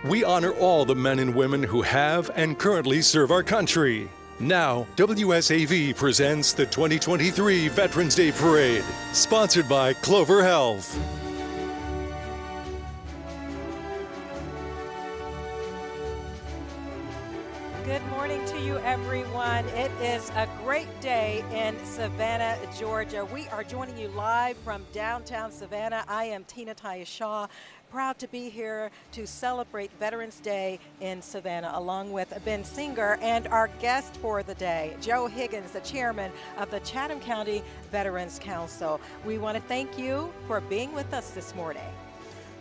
we honor all the men and women who have and currently serve our country. Now, WSAV presents the 2023 Veterans Day Parade, sponsored by Clover Health. Good morning to you, everyone. It is a great day in Savannah, Georgia. We are joining you live from downtown Savannah. I am Tina Tyus-Shaw, proud to be here to celebrate Veterans Day in Savannah, along with Ben Singer and our guest for the day, Joe Higgins, the chairman of the Chatham County Veterans Council. We want to thank you for being with us this morning.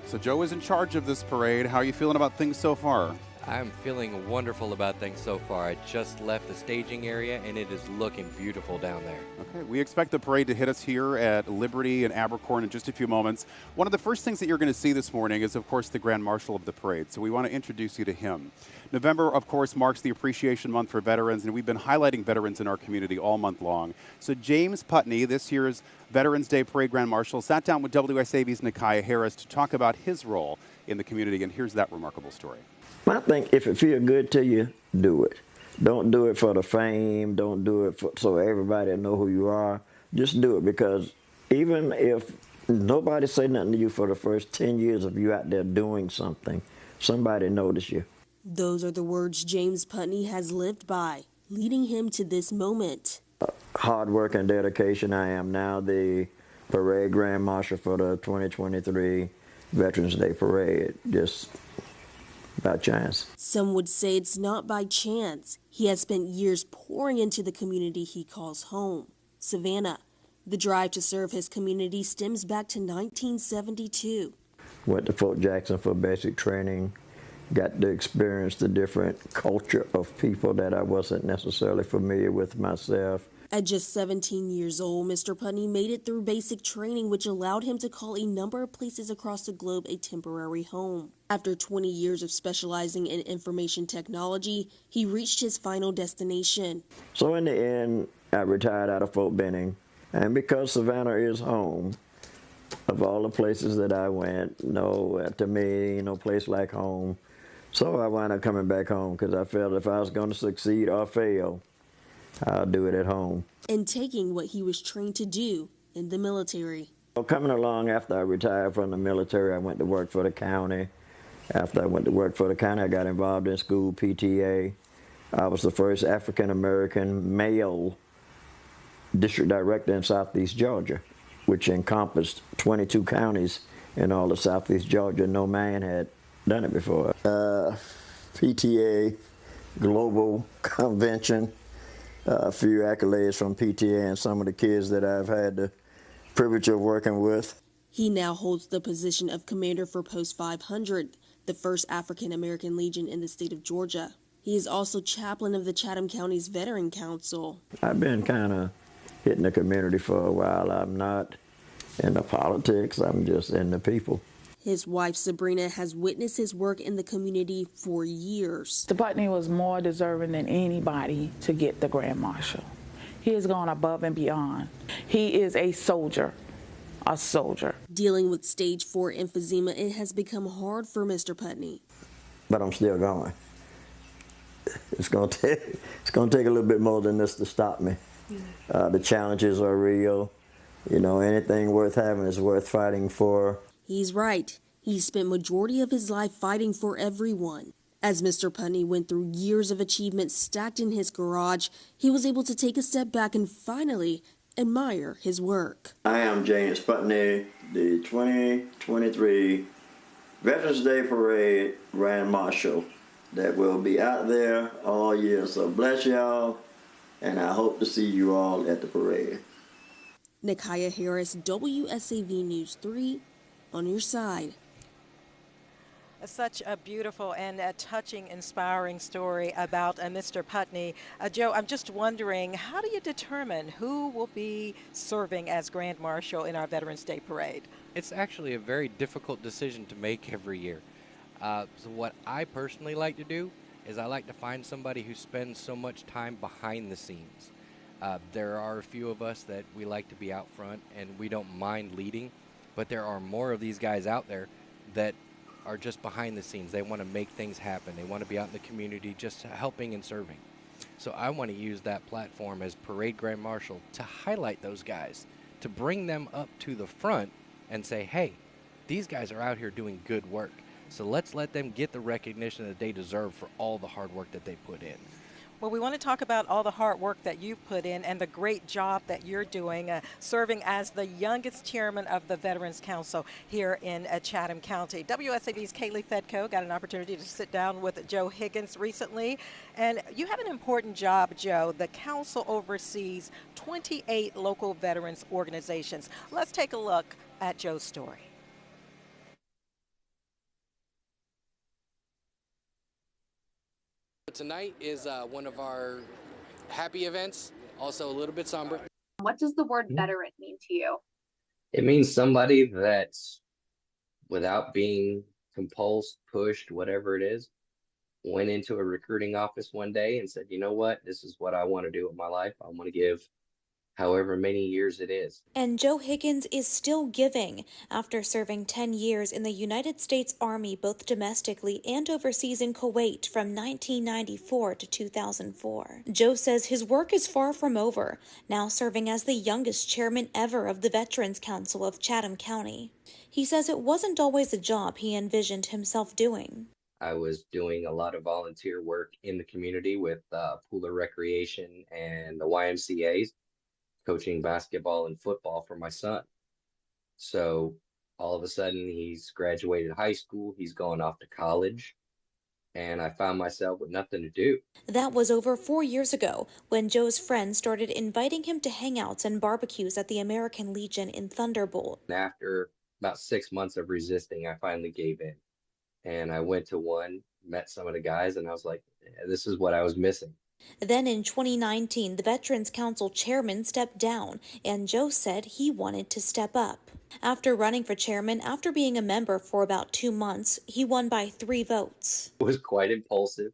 So Joe is in charge of this parade. How are you feeling about things so far? I'm feeling wonderful about things so far. I just left the staging area and it is looking beautiful down there. Okay, we expect the parade to hit us here at Liberty and Abercorn in just a few moments. One of the first things that you're going to see this morning is, of course, the Grand Marshal of the parade. So we want to introduce you to him. November, of course, marks the Appreciation Month for veterans, and we've been highlighting veterans in our community all month long. So James Putney, this year's Veterans Day Parade Grand Marshal, sat down with WSAV's Nikiah Harris to talk about his role in the community, and here's that remarkable story. I think if it feels good to you, do it. Don't do it for the fame. Don't do it so everybody will know who you are. Just do it, because even if nobody say nothing to you for the first 10 years of you out there doing something, somebody notice you. Those are the words James Putney has lived by, leading him to this moment. Hard work and dedication. I am now the Parade Grand Marshal for the 2023 Veterans Day Parade. Just by chance. Some would say it's not by chance. He has spent years pouring into the community he calls home, Savannah. The drive to serve his community stems back to 1972. Went to Fort Jackson for basic training. Got to experience the different culture of people that I wasn't necessarily familiar with myself. At just 17 years old, Mr. Putney made it through basic training, which allowed him to call a number of places across the globe a temporary home. After 20 years of specializing in information technology, he reached his final destination. So in the end, I retired out of Fort Benning, and because Savannah is home, of all the places that I went, to me, no place like home. So I wound up coming back home, because I felt if I was going to succeed or fail, I'll do it at home. And taking what he was trained to do in the military. Well, coming along after I retired from the military, I went to work for the county. After I went to work for the county, I got involved in school PTA. I was the first African-American male district director in Southeast Georgia, which encompassed 22 counties in all of Southeast Georgia. No man had done it before. PTA Global Convention. A few accolades from PTA and some of the kids that I've had the privilege of working with. He now holds the position of commander for Post 500, the first African-American Legion in the state of Georgia. He is also chaplain of the Chatham County's Veteran Council. I've been kind of hitting the community for a while. I'm not in the politics, I'm just in the people. His wife, Sabrina, has witnessed his work in the community for years. Mr. Putney was more deserving than anybody to get the Grand Marshal. He has gone above and beyond. He is a soldier. A soldier. Dealing with stage 4 emphysema, it has become hard for Mr. Putney. But I'm still going. It's going to take a little bit more than this to stop me. The challenges are real. Anything worth having is worth fighting for. He's right. He spent majority of his life fighting for everyone. As Mr. Putney went through years of achievements stacked in his garage, he was able to take a step back and finally admire his work. I am James Putney, the 2023 Veterans Day Parade Grand Marshal that will be out there all year. So bless y'all, and I hope to see you all at the parade. Nikiah Harris, WSAV News 3, on your side. Such a beautiful and a touching, inspiring story about Mr. Putney. Joe, I'm just wondering, how do you determine who will be serving as Grand Marshal in our Veterans Day Parade? It's actually a very difficult decision to make every year. So what I personally like to do is I like to find somebody who spends so much time behind the scenes. There are a few of us that we like to be out front and we don't mind leading, but there are more of these guys out there that are just behind the scenes. They want to make things happen. They want to be out in the community just helping and serving. So I want to use that platform as Parade Grand Marshal to highlight those guys, to bring them up to the front and say, hey, these guys are out here doing good work. So let's let them get the recognition that they deserve for all the hard work that they put in. Well, we want to talk about all the hard work that you've put in and the great job that you're doing, serving as the youngest chairman of the Veterans Council here in Chatham County. WSAV's Kaylee Fedko got an opportunity to sit down with Joe Higgins recently, and you have an important job, Joe. The council oversees 28 local veterans organizations. Let's take a look at Joe's story. Tonight is one of our happy events, also a little bit somber. What does the word veteran mean to you? It means somebody that, without being compulsed, pushed, whatever it is, went into a recruiting office one day and said, you know what, this is what I want to do with my life. I want to give however many years it is. And Joe Higgins is still giving after serving 10 years in the United States Army, both domestically and overseas in Kuwait from 1994 to 2004. Joe says his work is far from over, now serving as the youngest chairman ever of the Veterans Council of Chatham County. He says it wasn't always a job he envisioned himself doing. I was doing a lot of volunteer work in the community with Pooler Recreation and the YMCA's, coaching basketball and football for my son. So all of a sudden he's graduated high school, he's going off to college, and I found myself with nothing to do. That was over 4 years ago when Joe's friends started inviting him to hangouts and barbecues at the American Legion in Thunderbolt. After about 6 months of resisting, I finally gave in. And I went to one, met some of the guys, and I was like, this is what I was missing. Then in 2019, the Veterans Council chairman stepped down, and Joe said he wanted to step up. After running for chairman, after being a member for about 2 months, he won by 3 votes. It was quite impulsive.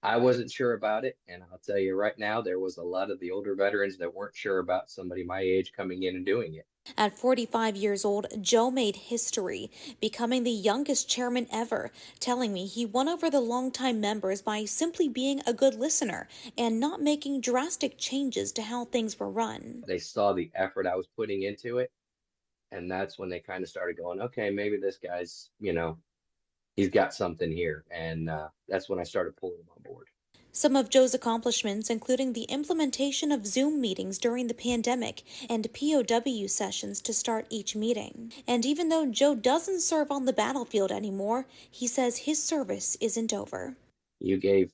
I wasn't sure about it, and I'll tell you right now, there was a lot of the older veterans that weren't sure about somebody my age coming in and doing it. At 45 years old, Joe made history, becoming the youngest chairman ever, telling me he won over the longtime members by simply being a good listener and not making drastic changes to how things were run. They saw the effort I was putting into it, and that's when they kind of started going, okay, maybe this guy's, he's got something here, and that's when I started pulling him on board. Some of Joe's accomplishments, including the implementation of Zoom meetings during the pandemic and POW sessions to start each meeting. And even though Joe doesn't serve on the battlefield anymore, he says his service isn't over. You gave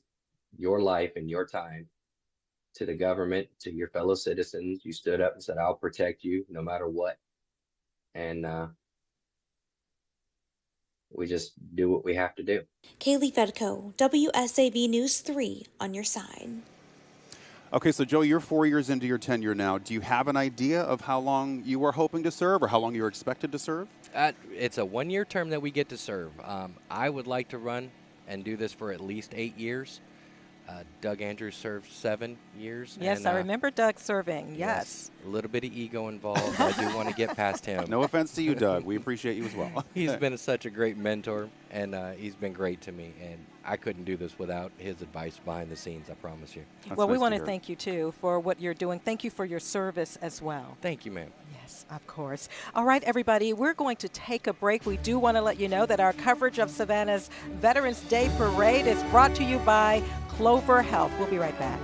your life and your time to the government, to your fellow citizens. You stood up and said, I'll protect you no matter what. And we just do what we have to do. Kaylee Fedko, WSAV News 3, on your side. Okay, so Joe, you're 4 years into your tenure now. Do you have an idea of how long you were hoping to serve or how long you were expected to serve? It's a 1-year term that we get to serve. I would like to run and do this for at least 8 years. Doug Andrews served 7 years. Yes, and, I remember Doug serving, yes. A little bit of ego involved. I do want to get past him. No offense to you, Doug. We appreciate you as well. He's been such a great mentor, and he's been great to me. And I couldn't do this without his advice behind the scenes, I promise you. Well, we want to thank you, too, for what you're doing. Thank you for your service as well. Thank you, ma'am. Yes, of course. All right, everybody, we're going to take a break. We do want to let you know that our coverage of Savannah's Veterans Day Parade is brought to you by Clover Health. We'll be right back.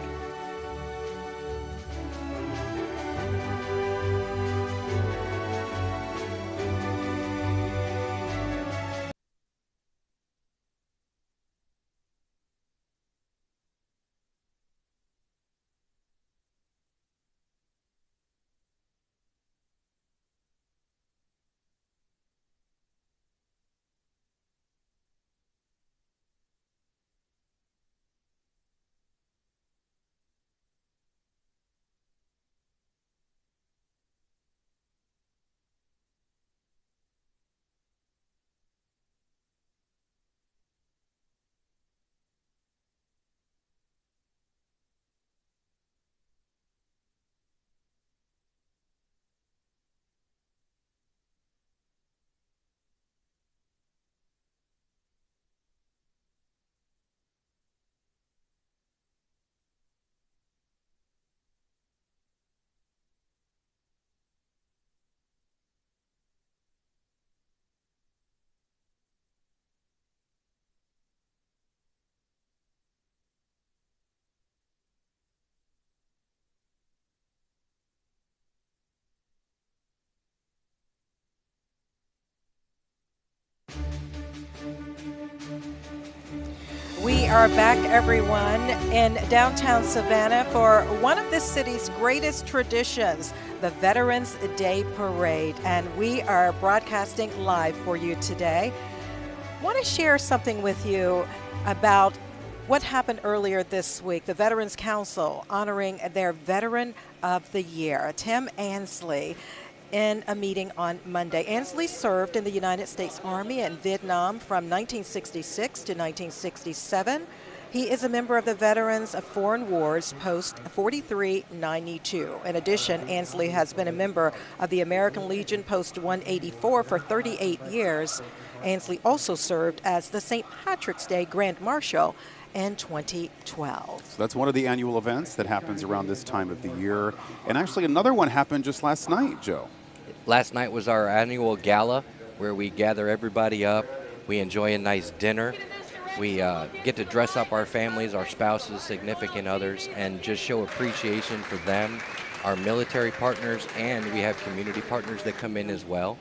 are back, everyone, in downtown Savannah for one of the city's greatest traditions, the Veterans Day Parade. And we are broadcasting live for you today. I want to share something with you about what happened earlier this week. The Veterans Council honoring their Veteran of the Year, Tim Ansley, in a meeting on Monday. Ansley served in the United States Army in Vietnam from 1966 to 1967. He is a member of the Veterans of Foreign Wars Post 4392. In addition, Ansley has been a member of the American Legion Post 184 for 38 years. Ansley also served as the St. Patrick's Day Grand Marshal in 2012. So that's one of the annual events that happens around this time of the year. And actually another one happened just last night, Joe. Last night was our annual gala where we gather everybody up. We enjoy a nice dinner. We get to dress up our families, our spouses, significant others, and just show appreciation for them, our military partners, and we have community partners that come in as well.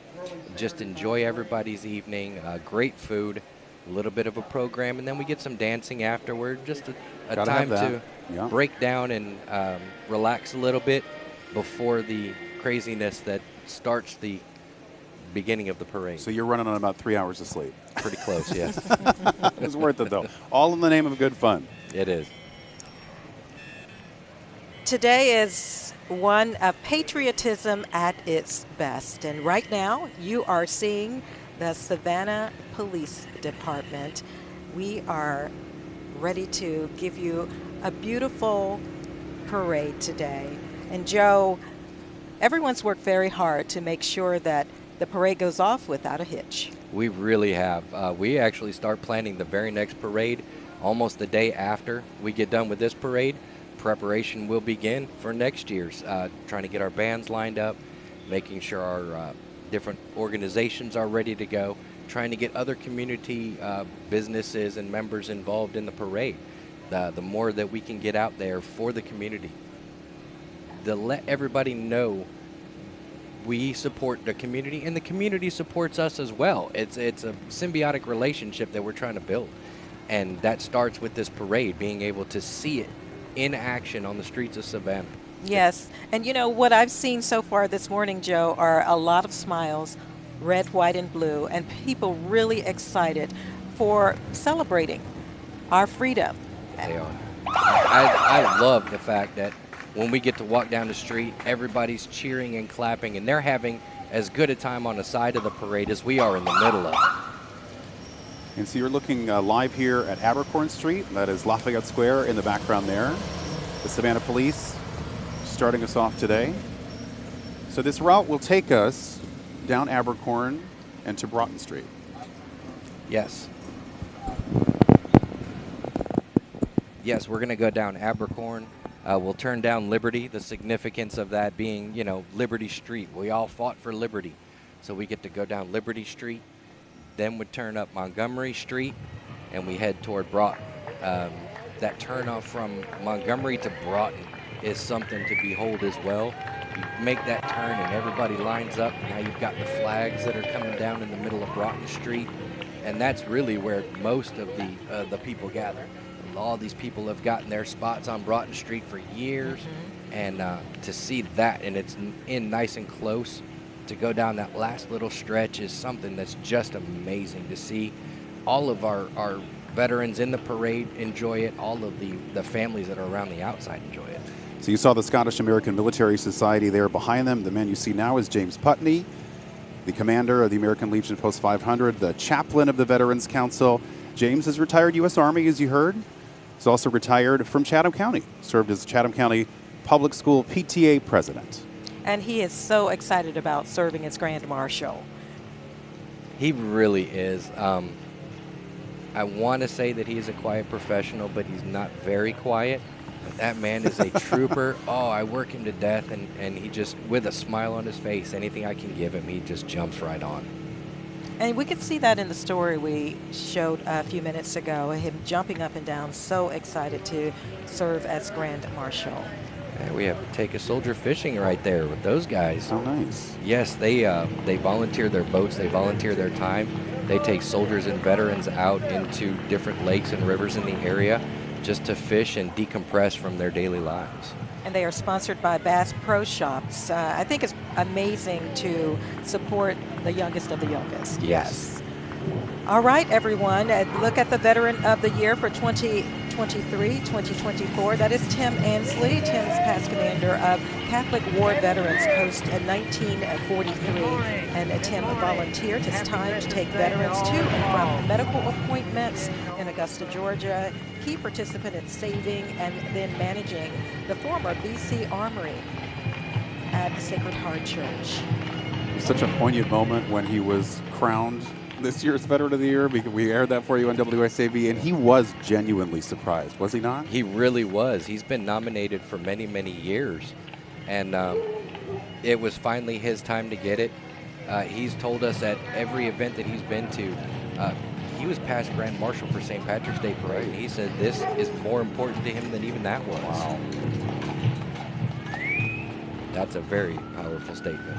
Just enjoy everybody's evening, great food, a little bit of a program, and then we get some dancing afterward. Just a time to break down and relax a little bit before the craziness that starts the beginning of the parade. So you're running on about 3 hours of sleep. Pretty close, yes. It's worth it, though. All in the name of good fun. It is. Today is one of patriotism at its best. And right now, you are seeing the Savannah Police Department. We are ready to give you a beautiful parade today. And Joe, everyone's worked very hard to make sure that the parade goes off without a hitch. We really have. We actually start planning the very next parade almost the day after we get done with this parade. Preparation will begin for next year's, trying to get our bands lined up, making sure our different organizations are ready to go, trying to get other community businesses and members involved in the parade. The more that we can get out there for the community, to let everybody know we support the community and the community supports us as well. It's a symbiotic relationship that we're trying to build, and that starts with this parade, being able to see it in action on the streets of Savannah. Yes, and you know what I've seen so far this morning, Joe, are a lot of smiles, red, white, and blue, and people really excited for celebrating our freedom. They are. I love the fact that when we get to walk down the street, everybody's cheering and clapping, and they're having as good a time on the side of the parade as we are in the middle of it. And so you're looking live here at Abercorn Street. That is Lafayette Square in the background there. The Savannah Police starting us off today. So this route will take us down Abercorn and to Broughton Street. Yes. Yes, we're going to go down Abercorn. We'll turn down Liberty, the significance of that being, you know, Liberty Street. We all fought for liberty. So we get to go down Liberty Street. Then we turn up Montgomery Street, and we head toward Broughton. That turnoff from Montgomery to Broughton is something to behold as well. You make that turn, and everybody lines up. Now you've got the flags that are coming down in the middle of Broughton Street, and that's really where most of the people gather. All these people have gotten their spots on Broughton Street for years, and to see that, and it's in nice and close, to go down that last little stretch is something that's just amazing to see. All of our veterans in the parade enjoy it. All of the families that are around the outside enjoy it. So you saw the Scottish American Military Society there behind them. The man you see now is James Putney, the commander of the American Legion Post 500, the chaplain of the Veterans Council. James is retired U.S. Army, as you heard. He's also retired from Chatham County, served as Chatham County Public School PTA president. And he is so excited about serving as Grand Marshal. He really is. I want to say that he's a quiet professional, but he's not very quiet. That man is a trooper. Oh, I work him to death, and he just, with a smile on his face, anything I can give him, he just jumps right on. And we could see that in the story we showed a few minutes ago, him jumping up and down, so excited to serve as Grand Marshal. And we have to take a soldier fishing right there with those guys. Oh, nice. Yes, they volunteer their boats, they volunteer their time. They take soldiers and veterans out into different lakes and rivers in the area just to fish and decompress from their daily lives. And they are sponsored by Bass Pro Shops. I think it's amazing to support the youngest of the youngest. Yes. All right, everyone. Look at the Veteran of the Year for 2023-2024. That is Tim Ansley. Tim's past commander of Catholic War Veterans Post 1943. And Tim volunteered his time to take veterans to and from medical appointments in Augusta, Georgia. Key participant in saving and then managing the former BC Armory at Sacred Heart Church. Such a poignant moment when he was crowned this year's Veteran of the Year, because we aired that for you on WSAV, and he was genuinely surprised, was he not? He really was. He's been nominated for many, many years, and it was finally his time to get it. He's told us at every event that he's been to, he was past Grand Marshal for St. Patrick's Day Parade, and he said this is more important to him than even that was. Wow. That's a very powerful statement.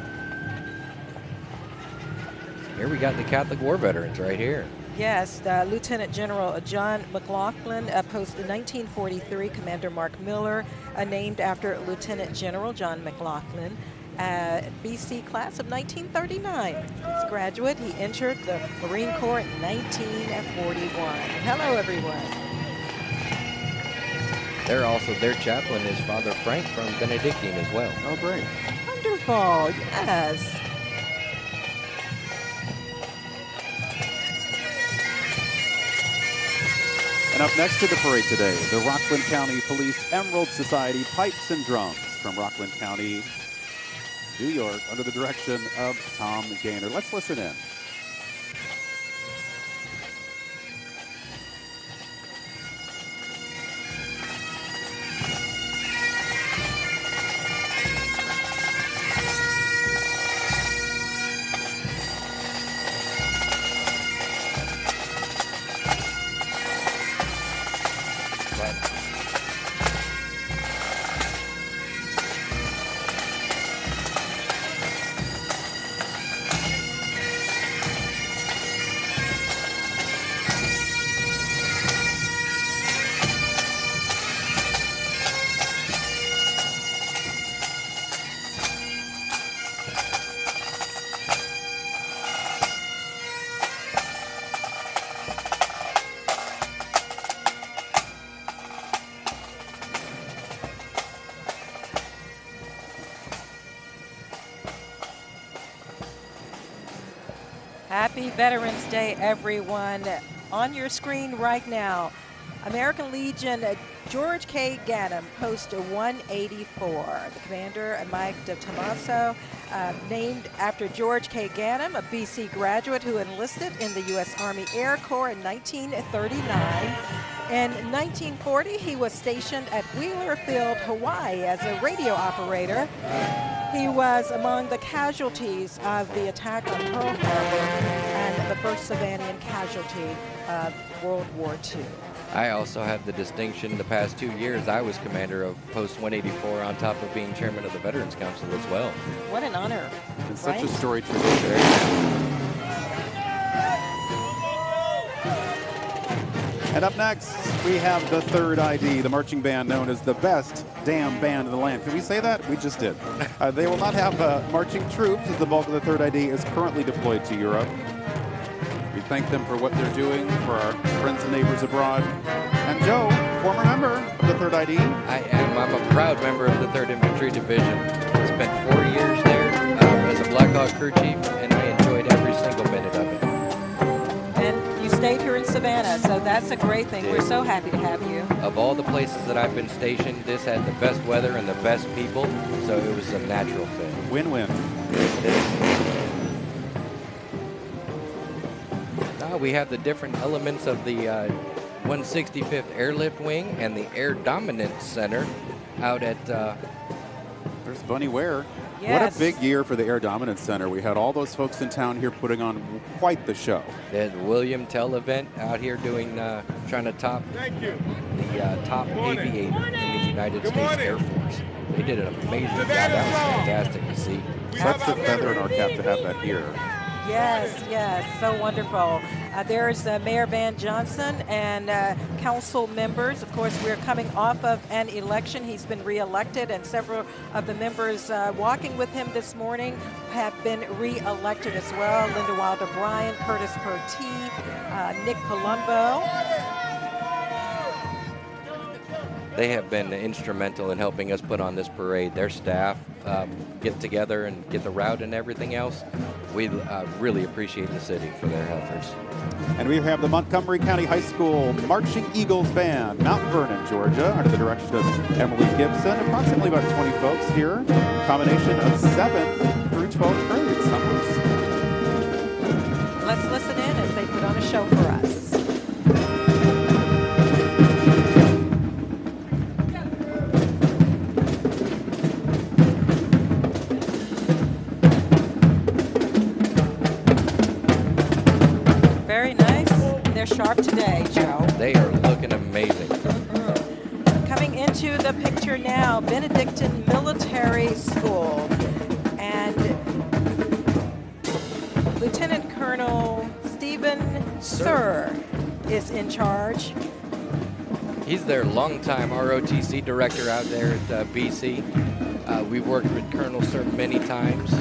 Here we got the Catholic War Veterans right here. Yes, Lieutenant General John McLaughlin, post 1943, Commander Mark Miller, named after Lieutenant General John McLaughlin, BC class of 1939. He's a graduate. He entered the Marine Corps in 1941. Hello, everyone. They're also, their chaplain is Father Frank from Benedictine as well. Oh, great. Wonderful, yes. And up next to the parade today, the Rockland County Police Emerald Society Pipes and Drums from Rockland County, New York, under the direction of Tom Gaynor. Let's listen in. Happy Veterans Day, everyone. On your screen right now, American Legion George K. Ganem, post 184. The commander, Mike DeTomaso, named after George K. Ganem, a BC graduate who enlisted in the U.S. Army Air Corps in 1939. In 1940, he was stationed at Wheeler Field, Hawaii as a radio operator. He was among the casualties of the attack on Pearl Harbor and the first Savannah casualty of World War II. I also have the distinction the past 2 years I was commander of Post 184 on top of being chairman of the Veterans Council as well. What an honor. It's such a right? storied tradition. And up next, we have the Third ID, the marching band known as the best damn band in the land. Can we say that? We just did. They will not have marching troops, as the bulk of the Third ID is currently deployed to Europe. We thank them for what they're doing for our friends and neighbors abroad. And Joe, former member of the Third ID. I am. I'm a proud member of the 3rd Infantry Division. I spent 4 years there as a Black Hawk crew chief, and I enjoyed every single minute of it. Stayed here in Savannah, so that's a great thing. We're so happy to have you. Of all the places that I've been stationed, this had the best weather and the best people, so it was a natural fit. Win-win. Now we have the different elements of the 165th Airlift Wing and the Air Dominance Center out at... There's Bunny Ware. Yes. What a big year for the Air Dominance Center. We had all those folks in town here putting on quite the show. The William Tell event out here doing, trying to top the top aviator in the United States Air Force. They did an amazing job. That was fantastic to see. Such a feather in our cap to have that here. Yes, yes, so wonderful. There's Mayor Van Johnson and council members. Of course, we're coming off of an election. He's been reelected, and several of the members walking with him this morning have been reelected as well. Linda Wilder Bryant, Curtis Pertee, Nick Palumbo. They have been instrumental in helping us put on this parade. Their staff get together and get the route and everything else. We really appreciate the city for their efforts. And we have the Montgomery County High School Marching Eagles Band, Mount Vernon, Georgia, under the direction of Emily Gibson. Approximately about 20 folks here. Combination of 7th through 12th grades. Let's listen in as they put on a show for us. Very nice. They're sharp today, Joe. They are looking amazing. Coming into the picture now, Benedictine Military School. And Lieutenant Colonel Stephen Sir is in charge. He's their longtime ROTC director out there at BC. We've worked with Colonel Sir many times,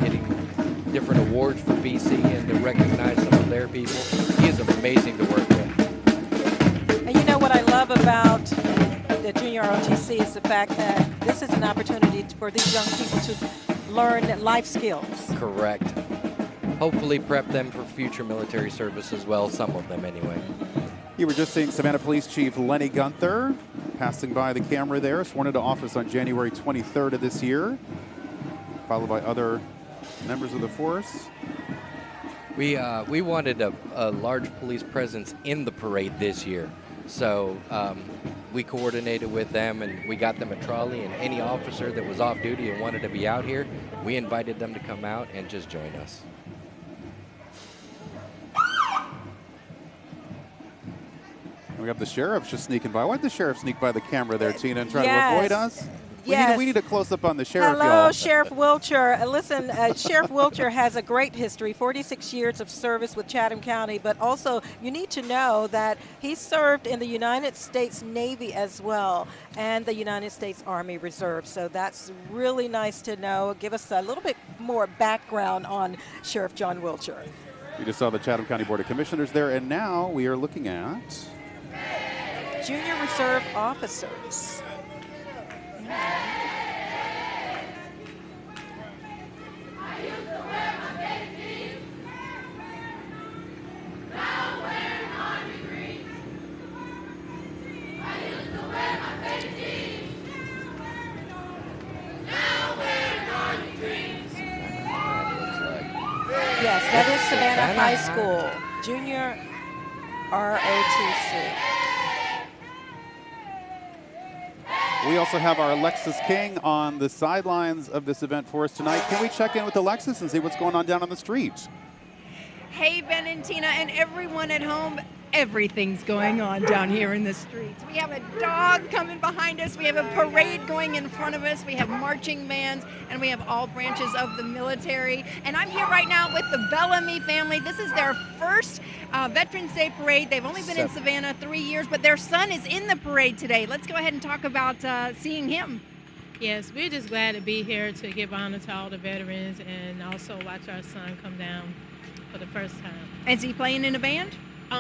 getting different awards for BC and to recognize some of their people. He is amazing to work with. And you know what I love about the Junior ROTC is the fact that this is an opportunity for these young people to learn life skills. Correct. Hopefully prep them for future military service as well, some of them anyway. You were just seeing Savannah Police Chief Lenny Gunther passing by the camera there, sworn into office on January 23rd of this year, followed by other members of the force. We wanted a large police presence in the parade this year, so we coordinated with them and we got them a trolley, and any officer that was off duty and wanted to be out here, we invited them to come out and just join us. We got the sheriff just sneaking by. Why did the sheriff sneak by the camera there, Tina, and try Yes. to avoid us? Yes. We need a close-up on the sheriff, Hello, y'all. Sheriff Wilcher. Listen, Sheriff Wilcher has a great history, 46 years of service with Chatham County, but also you need to know that he served in the United States Navy as well and the United States Army Reserve. So that's really nice to know. Give us a little bit more background on Sheriff John Wilcher. You just saw the Chatham County Board of Commissioners there, and now we are looking at Junior Reserve officers. Yes, that is Savannah High School, Junior ROTC. We also have our Alexis King on the sidelines of this event for us tonight. Can we check in with Alexis and see what's going on down on the streets? Hey, Ben and Tina and everyone at home. Everything's going on down here in the streets. We have a dog coming behind us. We have a parade going in front of us. We have marching bands, and we have all branches of the military. And I'm here right now with the Bellamy family. This is their first Veterans Day parade. They've only been in Savannah 3 years, but their son is in the parade today. Let's go ahead and talk about seeing him. Yes, we're just glad to be here to give honor to all the veterans and also watch our son come down for the first time. Is he playing in a band?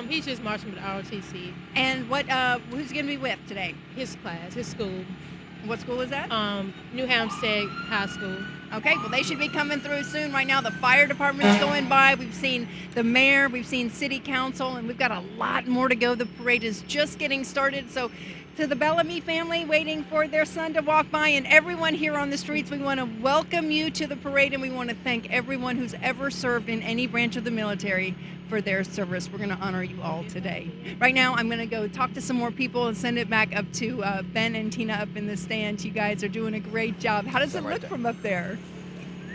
He's just marching with the ROTC. And what? Who's he going to be with today? His class, his school. What school is that? New Hampstead High School. Okay, well, they should be coming through soon. Right now, the fire department's going by. We've seen the mayor, we've seen city council, and we've got a lot more to go. The parade is just getting started. So to the Bellamy family waiting for their son to walk by, and everyone here on the streets, we want to welcome you to the parade, and we want to thank everyone who's ever served in any branch of the military for their service. We're going to honor you all today. Right now, I'm going to go talk to some more people and send it back up to Ben and Tina up in the stand. You guys are doing a great job. How does it look from up there?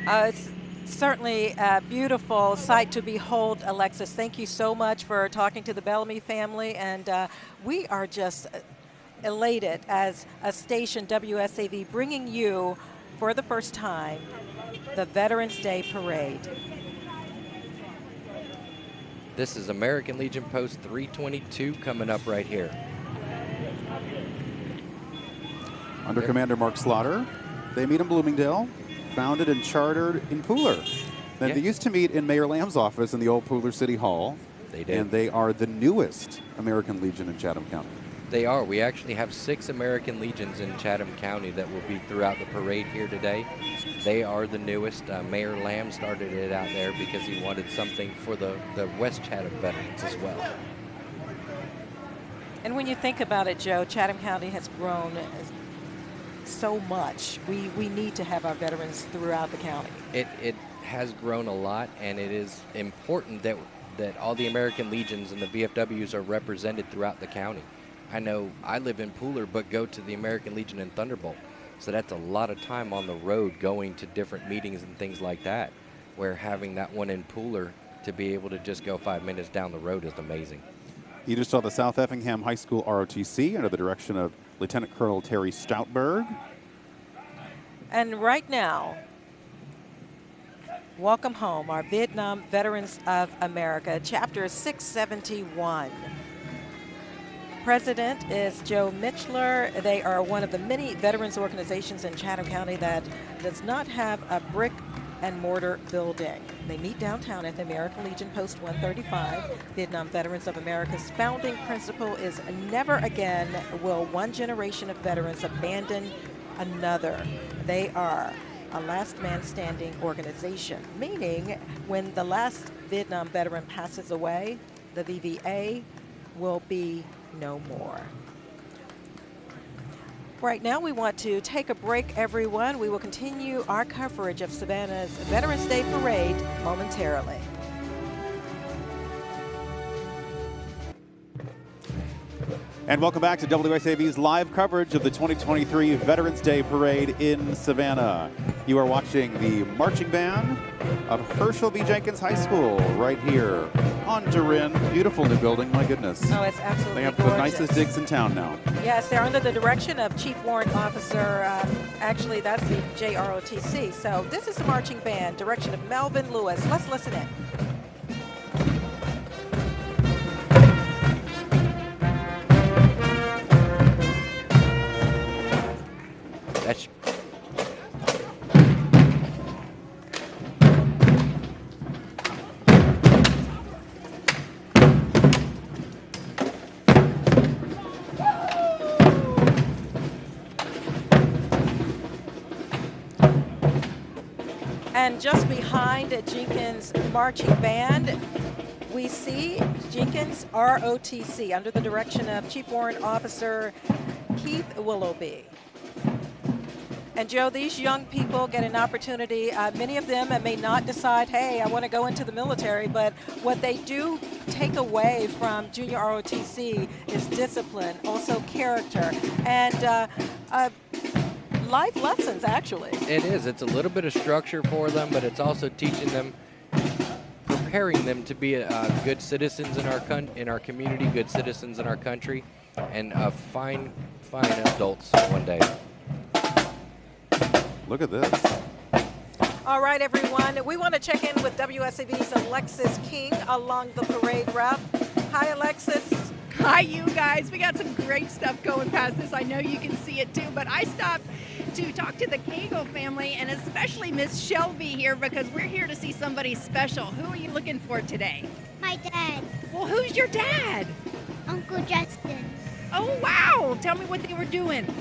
It's certainly a beautiful sight to behold, Alexis. Thank you so much for talking to the Bellamy family, and we are just elated as a station, WSAV, bringing you for the first time the Veterans Day Parade. This is American Legion Post 322 coming up right here. Under Commander Mark Slaughter. They meet in Bloomingdale, founded and chartered in Pooler. Then they used to meet in Mayor Lamb's office in the old Pooler City Hall. They did. And they are the newest American Legion in Chatham County. They are. We actually have 6 American Legions in Chatham County that will be throughout the parade here today. They are the newest. Mayor Lamb started it out there because he wanted something for the West Chatham veterans as well. And when you think about it, Joe, Chatham County has grown so much. We need to have our veterans throughout the county. It has grown a lot, and it is important that all the American Legions and the VFWs are represented throughout the county. I know I live in Pooler, but go to the American Legion in Thunderbolt. So that's a lot of time on the road going to different meetings and things like that, where having that one in Pooler to be able to just go 5 minutes down the road is amazing. You just saw the South Effingham High School ROTC under the direction of Lieutenant Colonel Terry Stoutberg. And right now, welcome home, our Vietnam Veterans of America, Chapter 671. President is Joe Mitchler. They are one of the many veterans organizations in Chatham County that does not have a brick and mortar building. They meet downtown at the American Legion Post 135. Vietnam Veterans of America's founding principle is never again will one generation of veterans abandon another. They are a last man standing organization, meaning when the last Vietnam veteran passes away, the VVA will be no more. Right now, we want to take a break, everyone. We will continue our coverage of Savannah's Veterans Day Parade momentarily. And welcome back to WSAV's live coverage of the 2023 Veterans Day Parade in Savannah. You are watching the marching band of Herschel B. Jenkins High School right here on Durin. Beautiful new building, my goodness. Oh, it's absolutely They have gorgeous. the nicest digs in town now. Yes, they're under the direction of Chief Warrant Officer, actually that's the JROTC. So this is the marching band, direction of Melvin Lewis. Let's listen in. That's And just behind Jenkins marching band, we see Jenkins ROTC under the direction of Chief Warrant Officer Keith Willoughby. And Joe, these young people get an opportunity. Many of them may not decide, hey, I want to go into the military, but what they do take away from junior ROTC is discipline, also character, and life lessons, actually. It is. It's a little bit of structure for them, but it's also teaching them, preparing them to be good citizens in our community, good citizens in our country, and fine adults one day. Look at this. All right, everyone. We want to check in with WSAV's Alexis King along the parade route. Hi, Alexis. Hi, you guys. We got some great stuff going past this. I know you can see it too, but I stopped to talk to the Cagle family and especially Miss Shelby here because we're here to see somebody special. Who are you looking for today? My dad. Well, who's your dad? Uncle Justin. Oh, wow. Tell me what they were doing.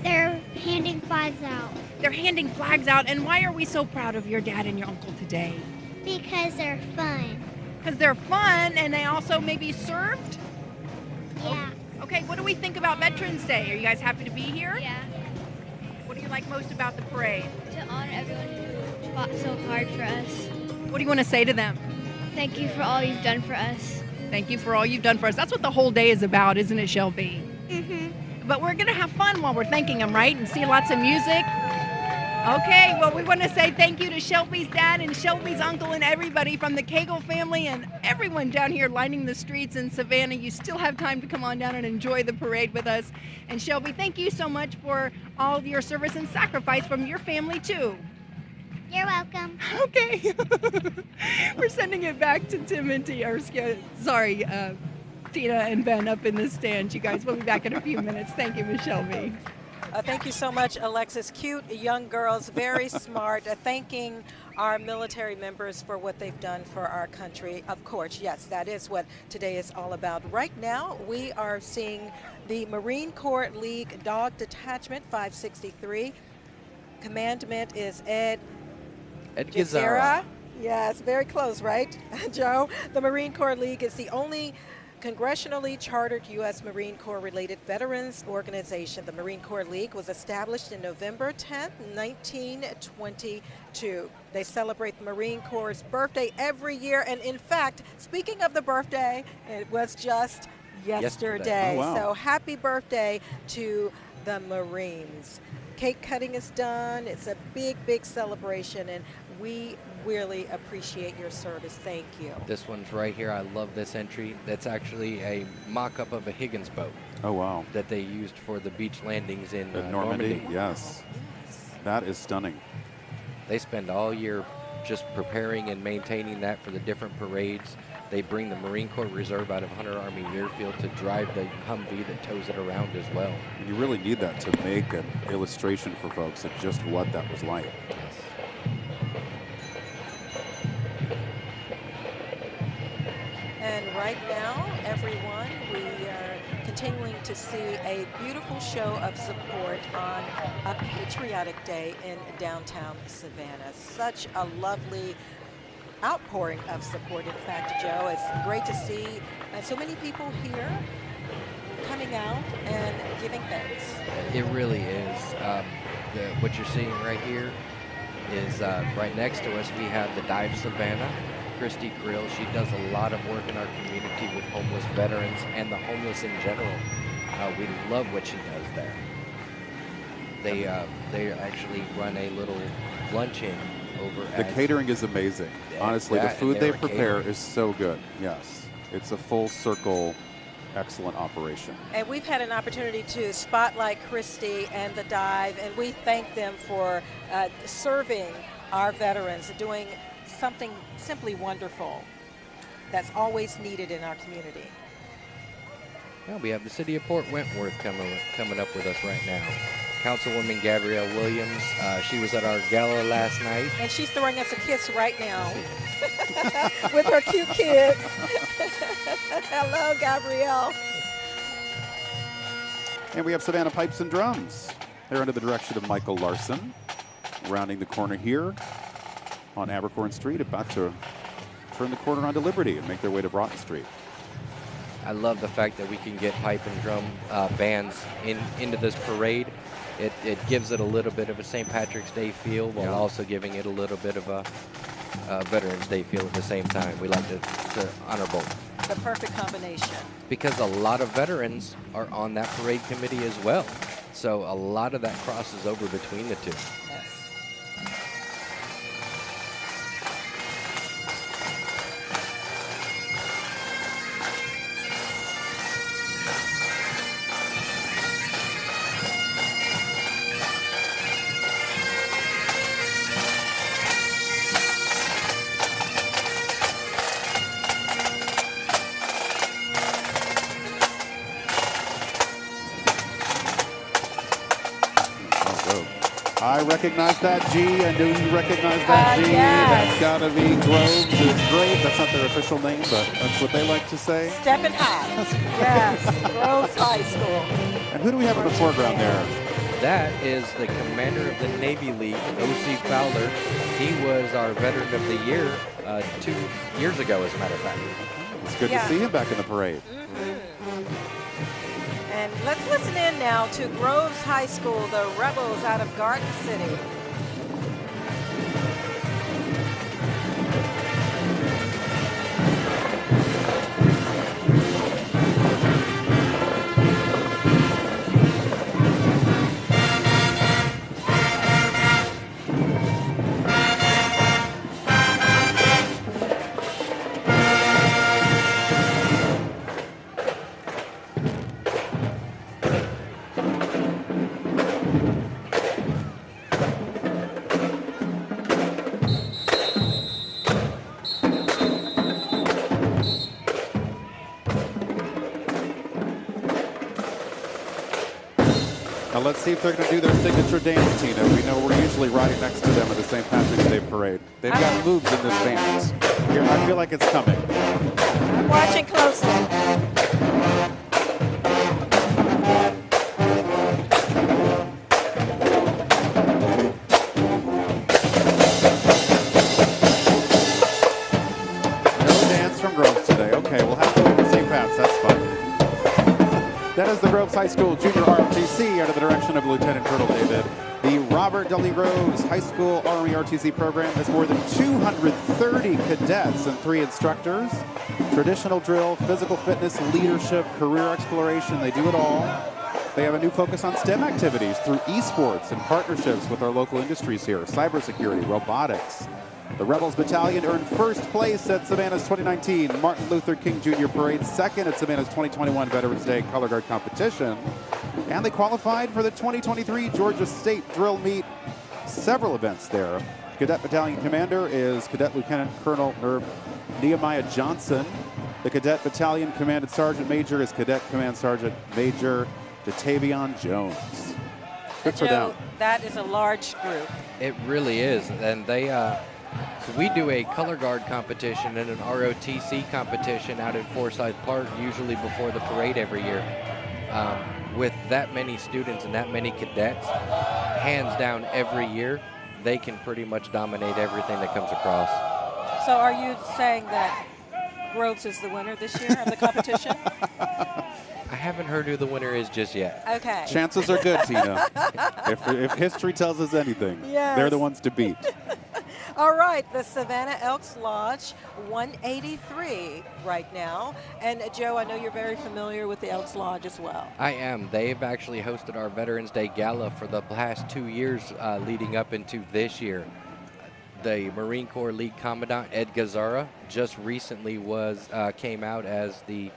They're handing flags out. They're handing flags out. And why are we so proud of your dad and your uncle today? Because they're fun. Because they're fun and they also maybe served? Yeah. Okay, what do we think about Veterans Day? Are you guys happy to be here? Yeah. What do you like most about the parade? To honor everyone who fought so hard for us. What do you want to say to them? Thank you for all you've done for us. Thank you for all you've done for us. That's what the whole day is about, isn't it, Shelby? Mm-hmm. But we're going to have fun while we're thanking them, right? And see lots of music. Okay, well, we want to say thank you to Shelby's dad and Shelby's uncle and everybody from the Cagle family and everyone down here lining the streets in Savannah. You still have time to come on down and enjoy the parade with us. And Shelby, thank you so much for all of your service and sacrifice from your family, too. You're welcome. Okay. We're sending it back to Tim and Tina. Tina and Ben up in the stand. You guys will be back in a few minutes. Thank you, Michelle V. Thank you so much, Alexis. Cute young girls, very smart. Thanking our military members for what they've done for our country. Of course, yes, that is what today is all about. Right now, we are seeing the Marine Corps League Dog Detachment 563. Commandment is Ed Gizara. Yes, very close, right, Joe? The Marine Corps League is the only congressionally chartered U.S. Marine Corps related veterans organization. The Marine Corps League was established in November 10, 1922. They celebrate the Marine Corps' birthday every year. And in fact, speaking of the birthday, it was just yesterday. Oh, wow. So happy birthday to the Marines. Cake cutting is done. It's a big, big celebration, and we really appreciate your service. Thank you. This one's right here. I love this entry. That's actually a mock-up of a Higgins boat. Oh, wow. That they used for the beach landings in Normandy. Normandy. Yes. That is stunning. They spend all year just preparing and maintaining that for the different parades. They bring the Marine Corps Reserve out of Hunter Army Airfield to drive the Humvee that tows it around as well. And you really need that to make an illustration for folks of just what that was like. And right now, everyone, we are continuing to see a beautiful show of support on a patriotic day in downtown Savannah. Such a lovely outpouring of support. In fact, Joe, it's great to see so many people here coming out and giving thanks. It really is. What you're seeing right here is right next to us, we have the Dive Savannah. Christy Grill, she does a lot of work in our community with homeless veterans and the homeless in general. We love what she does there. They actually run a little luncheon over The catering is amazing. Honestly, the food they prepare is so good. Yes. It's a full circle, excellent operation. And we've had an opportunity to spotlight Christy and the Dive, and we thank them for serving our veterans, doing something simply wonderful that's always needed in our community. Well, we have the City of Port Wentworth coming up with us right now. Councilwoman Gabrielle Williams, she was at our gala last night. And she's throwing us a kiss right now with her cute kids. Hello, Gabrielle. And we have Savannah Pipes and Drums. They're under the direction of Michael Larson. Rounding the corner here on Abercorn Street, about to turn the corner onto Liberty and make their way to Broughton Street. I love the fact that we can get pipe and drum bands into this parade. It gives it a little bit of a St. Patrick's Day feel while also giving it a little bit of a Veterans Day feel at the same time. We like to honor both. The perfect combination. Because a lot of veterans are on that parade committee as well. So a lot of that crosses over between the two. I recognize that G. I knew you recognized that G. Yes. That's got to be Groves. It's great. That's not their official name, but that's what they like to say. Stepping high. Yes, Groves High School. And who do we have in the foreground there? That is the commander of the Navy League, O.C. Fowler. He was our Veteran of the Year 2 years ago, as a matter of fact. It's good to see him back in the parade. And let's listen in now to Groves High School, the Rebels out of Garden City. Now let's see if they're going to do their signature dance, Tina. We know we're usually riding next to them at the St. Patrick's Day Parade. They've got moves in this dance. Here, I feel like it's coming. I'm watching closely. No dance from Groves today. Okay, we'll have to go for St. Pat's. That's fine. That is the Groves High School Junior ROTC under the direction of Lieutenant Colonel David. The Robert W. Groves High School Army ROTC program has more than 230 cadets and 3 instructors. Traditional drill, physical fitness, leadership, career exploration, they do it all. They have a new focus on STEM activities through esports and partnerships with our local industries here, cybersecurity, robotics. The Rebels Battalion earned first place at Savannah's 2019 Martin Luther King Jr. Parade, second at Savannah's 2021 Veterans Day Color Guard competition, and they qualified for the 2023 Georgia State Drill Meet. Several events there. Cadet Battalion Commander is Cadet Lieutenant Colonel Nehemiah Johnson. The Cadet Battalion Command Sergeant Major is Cadet Command Sergeant Major Jatavion Jones. Good for them. That is a large group. It really is, and they so we do a color guard competition and an ROTC competition out at Forsyth Park, usually before the parade every year. With that many students and that many cadets, hands down every year, they can pretty much dominate everything that comes across. So are you saying that Groves is the winner this year of the competition? I haven't heard who the winner is just yet. Okay. Chances are good, Tina. If history tells us anything, yes, they're the ones to beat. All right, the Savannah Elks Lodge, 183 right now. And Joe, I know you're very familiar with the Elks Lodge as well. I am. They've actually hosted our Veterans Day Gala for the past 2 years leading up into this year. The Marine Corps League Commandant Ed Gazzara just recently came out as the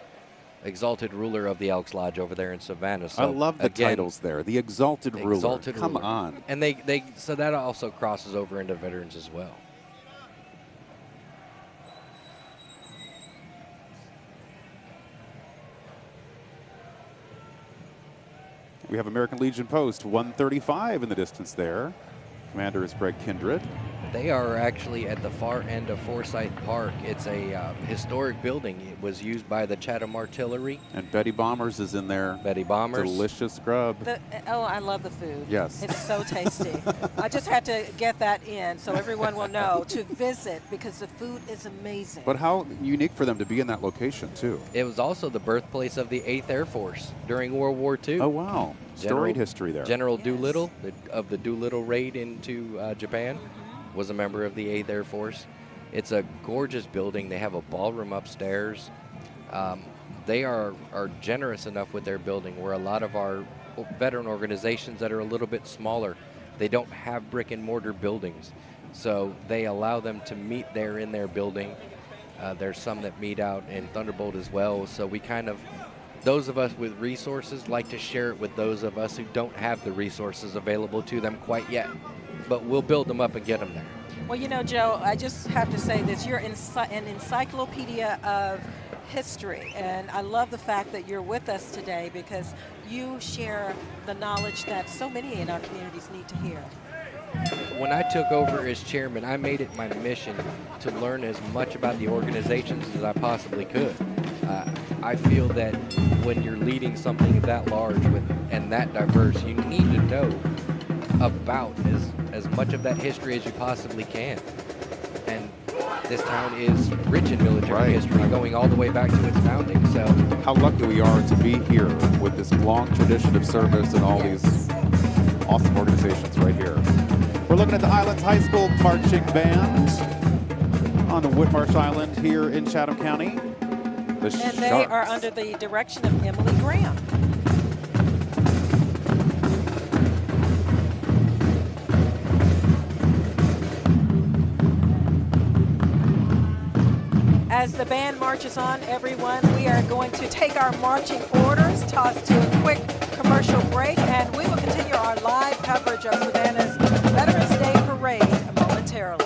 Exalted Ruler of the Elks Lodge over there in Savannah. So I love the titles there. The Exalted Ruler. Come on. And so that also crosses over into veterans as well. We have American Legion Post 135 in the distance there. Commander is Greg Kindred. They are actually at the far end of Forsyth Park. It's a historic building. It was used by the Chatham Artillery. And Betty Bombers is in there. Betty Bombers. Delicious grub. Oh, I love the food. Yes. It's so tasty. I just had to get that in so everyone will know to visit because the food is amazing. But how unique for them to be in that location, too. It was also the birthplace of the 8th Air Force during World War II. Oh, wow. Storied history there. General Doolittle, of the Doolittle raid into Japan, was a member of the 8th Air Force. It's a gorgeous building. They have a ballroom upstairs. They are generous enough with their building where a lot of our veteran organizations that are a little bit smaller, they don't have brick and mortar buildings. So they allow them to meet there in their building. There's some that meet out in Thunderbolt as well. So we kind of, those of us with resources like to share it with those of us who don't have the resources available to them quite yet. But we'll build them up and get them there. Well, you know, Joe, I just have to say this. You're an encyclopedia of history, and I love the fact that you're with us today because you share the knowledge that so many in our communities need to hear. When I took over as chairman, I made it my mission to learn as much about the organizations as I possibly could. I feel that when you're leading something that large and that diverse, you need to know about as much of that history as you possibly can. And this town is rich in military history, going all the way back to its founding. So how lucky we are to be here with this long tradition of service and all these awesome organizations right here. We're looking at the Islands High School Marching Band on the Whitmarsh Island here in Chatham County. And they are under the direction of Emily Graham. As the band marches on, everyone, we are going to take our marching orders, toss to a quick commercial break, and we will continue our live coverage of Savannah's Veterans Day Parade momentarily.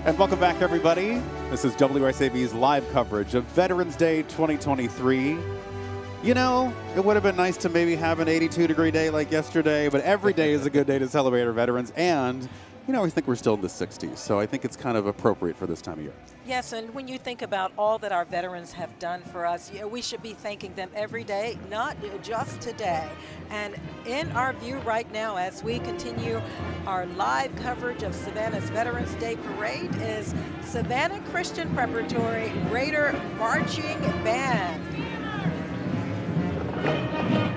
And welcome back, everybody. This is WSAV's live coverage of Veterans Day 2023. You know, it would have been nice to maybe have an 82-degree day like yesterday, but every day is a good day to celebrate our veterans. And, you know, I think we're still in the 60s, so I think it's kind of appropriate for this time of year. Yes, and when you think about all that our veterans have done for us, we should be thanking them every day, not just today. And in our view right now, as we continue our live coverage of Savannah's Veterans Day Parade, is Savannah Christian Preparatory Raider Marching Band.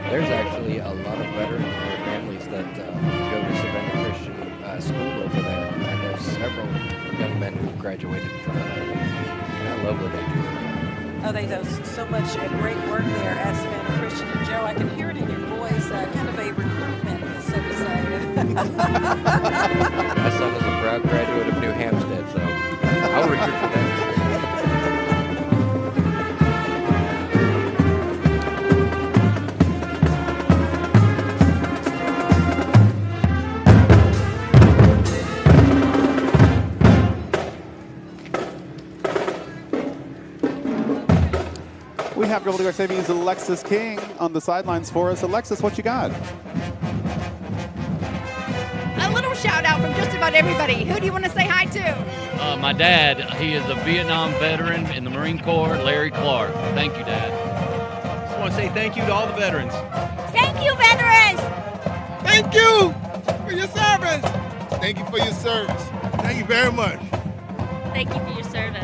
There's actually a lot of veterans and their families that go to Savannah Christian School over there. And there's several young men who graduated from there. And I love what they do. Oh, they do so much great work there at Savannah Christian. And Joe, I can hear it in your voice, kind of a recruitment, so to say. My son is a proud graduate of New Hampstead, so I'll recruit for them. We have WSAV's Alexis King on the sidelines for us. Alexis, what you got? A little shout out from just about everybody. Who do you want to say hi to? My dad, he is a Vietnam veteran in the Marine Corps, Larry Clark. Thank you, Dad. Just want to say thank you to all the veterans. Thank you, veterans! Thank you for your service. Thank you for your service. Thank you very much. Thank you for your service.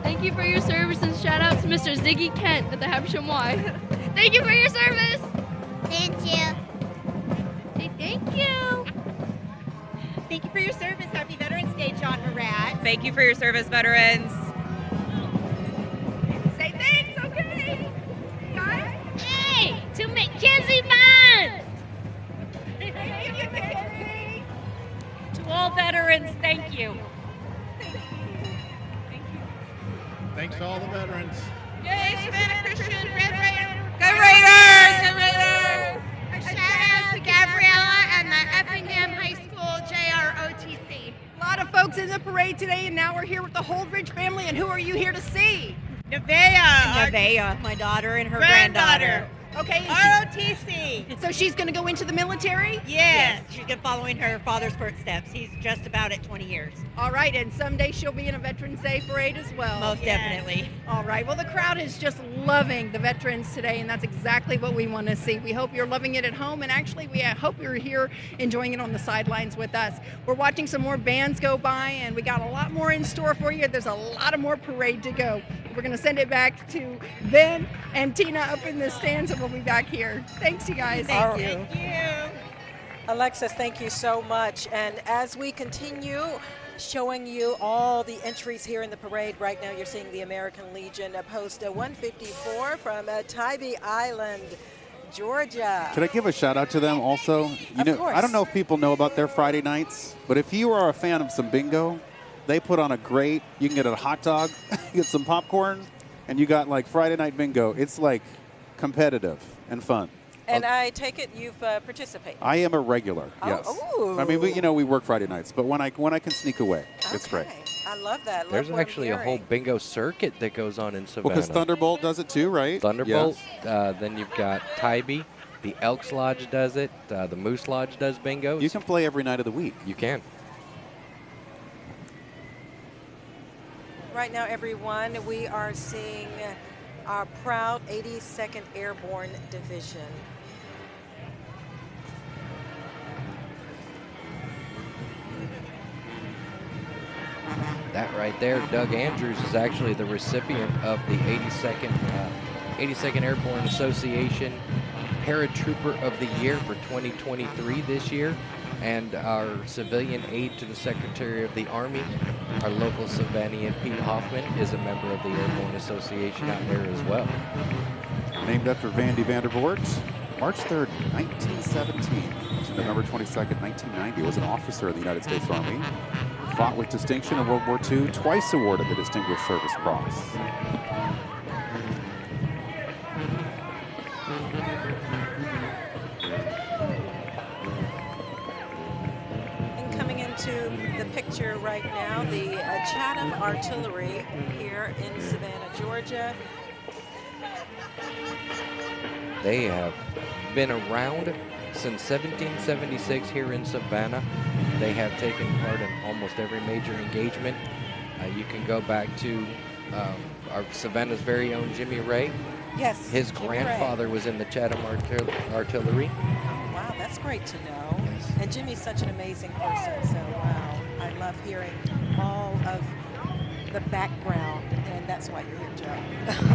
Thank you for your service, and shout out to Mr. Ziggy Kent at the Habersham Y. Thank you for your service. Thank you. Say thank you. Thank you for your service. Happy Veterans Day, John Murat. Thank you for your service, veterans. Say thanks, okay? Guys? Hey, to Mackenzie Mine. Thank you, Mackenzie. To all veterans, thank you. Thanks to all the veterans. Yay, Savannah Christian, Red Raiders. Go Raiders! Go Raiders! A shout out to Gabriella and the Effingham High School JROTC. A lot of folks in the parade today, and now we're here with the Holdridge family. And who are you here to see? Nevaeh. My daughter and her Granddaughter. Okay. ROTC. So she's going to go into the military? Yes, she's going to follow in her father's footsteps. He's just about at 20 years. All right, and someday she'll be in a Veterans Day parade as well. Most definitely. All right, well, the crowd is just loving the veterans today, and that's exactly what we want to see. We hope you're loving it at home, and actually, we hope you're here enjoying it on the sidelines with us. We're watching some more bands go by, and we got a lot more in store for you. There's a lot of more parade to go. We're going to send it back to Ben and Tina up in the stands, and we'll be back here. Thanks, you guys. Thank you. Thank you. Alexis, thank you so much. And as we continue showing you all the entries here in the parade, right now you're seeing the American Legion post 154 from Tybee Island, Georgia. Could I give a shout out to them also? Of course. I don't know if people know about their Friday nights, but if you are a fan of some bingo, they put on a great, you can get a hot dog, get some popcorn, and you got like Friday night bingo. It's like competitive and fun. And I take it you've participated. I am a regular, yes. Ooh. I mean, we work Friday nights, but when I can sneak away, it's great. I love that. There's love actually a whole bingo circuit that goes on in Savannah. Because Thunderbolt does it too, right? Thunderbolt. Yes. Then you've got Tybee. The Elks Lodge does it. The Moose Lodge does bingos. You can play every night of the week. You can. Right now, everyone, we are seeing our proud 82nd Airborne Division. That right there, Doug Andrews is actually the recipient of the 82nd Airborne Association Paratrooper of the Year for 2023 this year. And our civilian aide to the Secretary of the Army, our local Savannah, Pete Hoffman, is a member of the Airborne Association out there as well. Named after Vandy Vandervoort, March 3rd, 1917 to November 22nd, 1990, was an officer of the United States Army. Fought with distinction in World War II, twice awarded the Distinguished Service Cross. And coming into to the picture right now, the Chatham Artillery here in Savannah, Georgia. They have been around since 1776 here in Savannah. They have taken part in almost every major engagement. You can go back to our Savannah's very own Jimmy Ray. Yes, his Jimmy grandfather Ray was in the Chatham Artillery. Oh, wow, that's great to know. Yes. And Jimmy's such an amazing person, so wow, I love hearing all of the background, and that's why you're here, Joe.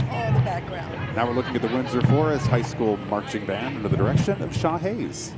All the background. Now we're looking at the Windsor Forest High School Marching Band under the direction of Shaw Hayes.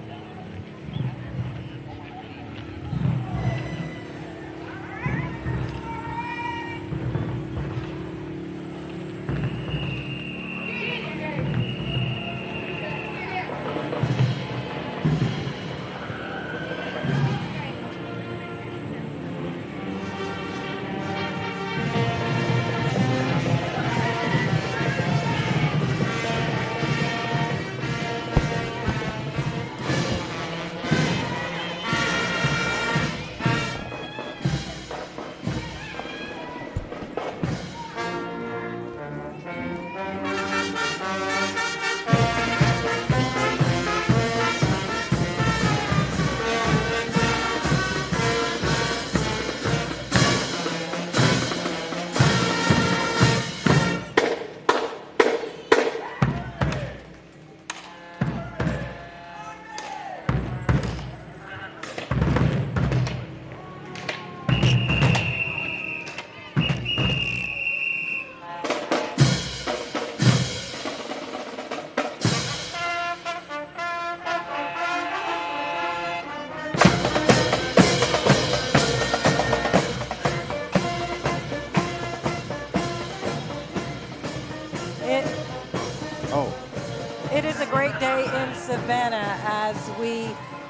It is a great day in Savannah as we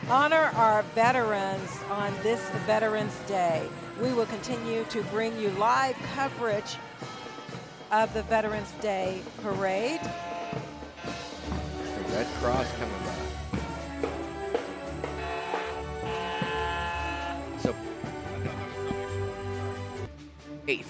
honor our veterans on this Veterans Day. We will continue to bring you live coverage of the Veterans Day Parade. The Red Cross coming by. So, 8th.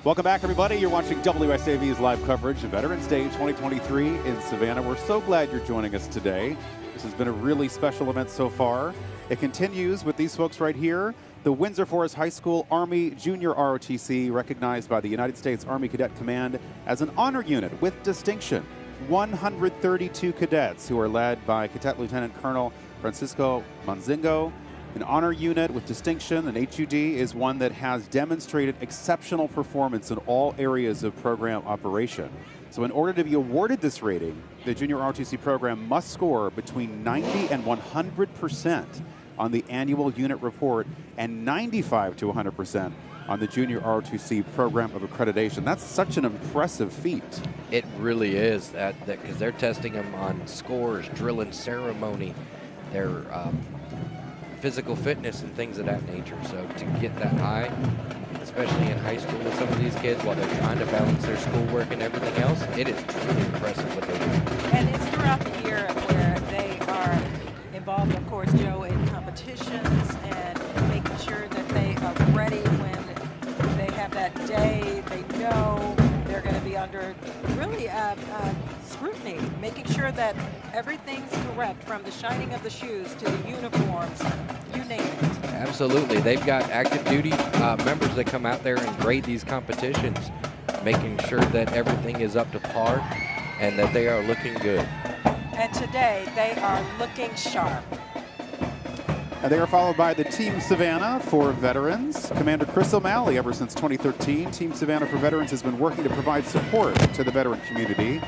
Welcome back, everybody. You're watching WSAV's live coverage of Veterans Day 2023 in Savannah. We're so glad you're joining us today. This has been a really special event so far. It continues with these folks right here. The Windsor Forest High School Army Junior ROTC, recognized by the United States Army Cadet Command as an honor unit with distinction. 132 cadets who are led by Cadet Lieutenant Colonel Francisco Manzingo. An honor unit with distinction, an HUD, is one that has demonstrated exceptional performance in all areas of program operation. So in order to be awarded this rating, the Junior ROTC program must score between 90 and 100% on the annual unit report and 95 to 100% on the Junior ROTC program of accreditation. That's such an impressive feat. It really is, because they're testing them on scores, drill and ceremony, their physical fitness and things of that nature. So to get that high, especially in high school with some of these kids while they're trying to balance their schoolwork and everything else, it is truly impressive what they do. And it's throughout the year where they are involved, of course, Joe, in competitions and making sure that they are ready when they have that day. They know they're going to be under really scrutiny, making sure that everything's correct, from the shining of the shoes to the uniforms, you name it. Absolutely. They've got active duty members that come out there and grade these competitions, making sure that everything is up to par and that they are looking good. And today they are looking sharp. And they are followed by the Team Savannah for Veterans. Commander Chris O'Malley, ever since 2013, Team Savannah for Veterans has been working to provide support to the veteran community.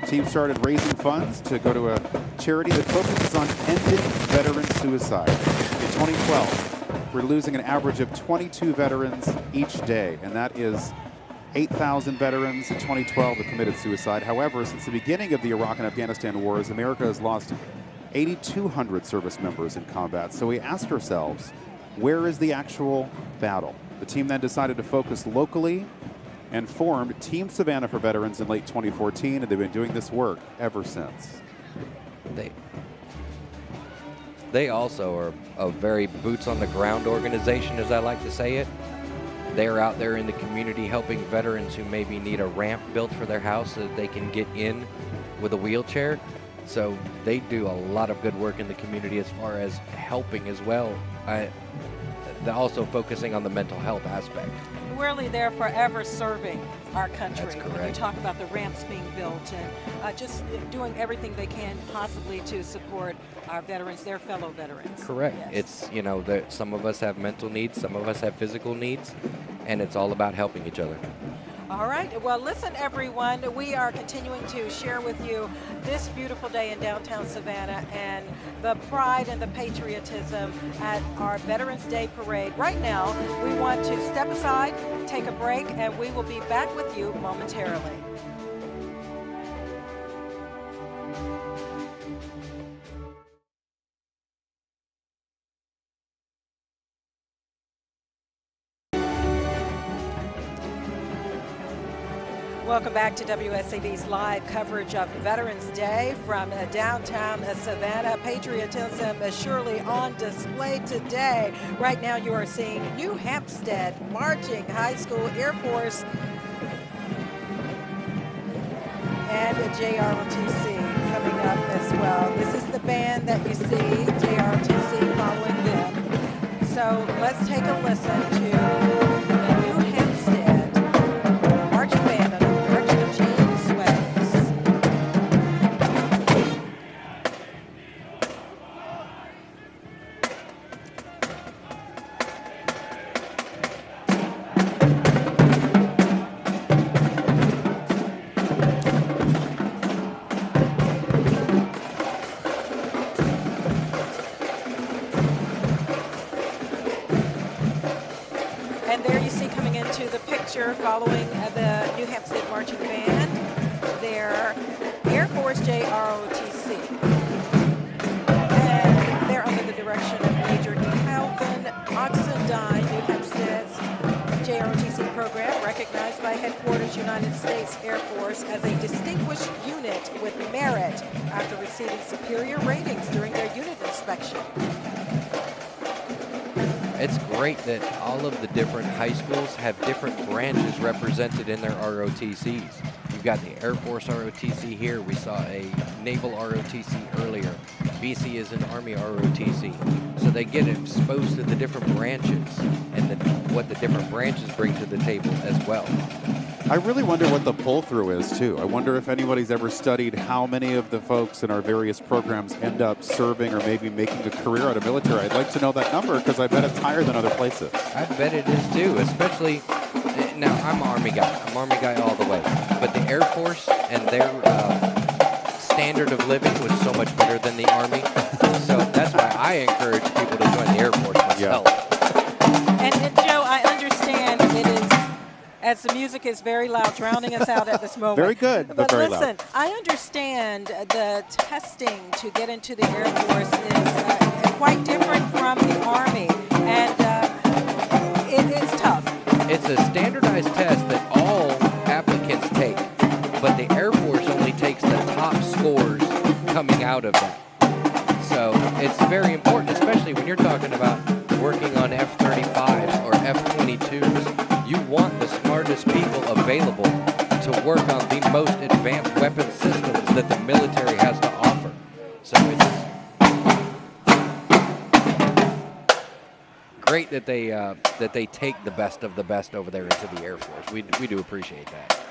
The team started raising funds to go to a charity that focuses on ending veteran suicide. In 2012, we're losing an average of 22 veterans each day, and that is 8,000 veterans in 2012 that committed suicide. However, since the beginning of the Iraq and Afghanistan wars, America has lost 8,200 service members in combat. So we asked ourselves, where is the actual battle? The team then decided to focus locally and formed Team Savannah for Veterans in late 2014, and they've been doing this work ever since. they also are a very boots-on-the-ground organization, as I like to say it. They're out there in the community helping veterans who maybe need a ramp built for their house so that they can get in with a wheelchair. So they do a lot of good work in the community as far as helping as well. They're also focusing on the mental health aspect. Really, they're forever serving our country. That's correct. When you talk about the ramps being built and just doing everything they can possibly to support our veterans, their fellow veterans. Correct. Yes. It's, you know, some of us have mental needs, some of us have physical needs, and it's all about helping each other. All right. Well, listen, everyone. We are continuing to share with you this beautiful day in downtown Savannah and the pride and the patriotism at our Veterans Day Parade. Right now, we want to step aside, take a break, and we will be back with you momentarily. Welcome back to WSAV's live coverage of Veterans Day from downtown Savannah. Patriotism is surely on display today. Right now you are seeing New Hampstead Marching High School, Air Force, and JROTC coming up as well. This is the band that you see, JROTC following them. So let's take a listen to the New Hampstead Marching Band under the direction of James Swags. And there you see coming into the picture following the New Hampstead Marching Band, their Air Force JROTC. And they're under the direction of Major Calvin Oxendine. New Hampstead's JROTC program, recognized by Headquarters United States Air Force as a distinguished unit with merit after receiving superior ratings during their unit inspection. It's great that all of the different high schools have different branches represented in their ROTCs. You've got the Air Force ROTC here. We saw a Naval ROTC earlier. BC is an Army ROTC. So they get exposed to the different branches and what the different branches bring to the table as well. I really wonder what the pull-through is, too. I wonder if anybody's ever studied how many of the folks in our various programs end up serving or maybe making a career out of military. I'd like to know that number because I bet it's higher than other places. I bet it is, too, especially, now I'm an Army guy. I'm Army guy all the way. But the Air Force and their standard of living was so much better than the Army. So that's why I encourage people to join the Air Force myself. Yeah. And Joe, I understand it is, as the music is very loud, drowning us out at this moment. Very good, but very listen, loud. I understand the testing to get into the Air Force is quite different from the Army, and it is tough. It's a standardized test that all applicants take, but the Air Force only takes the top scores coming out of that. So it's very important, especially when you're talking about working on F-35s or F-22s. You want the smartest people available to work on the most advanced weapon systems that the military has to offer. So it's great that they take the best of the best over there into the Air Force. We do appreciate that.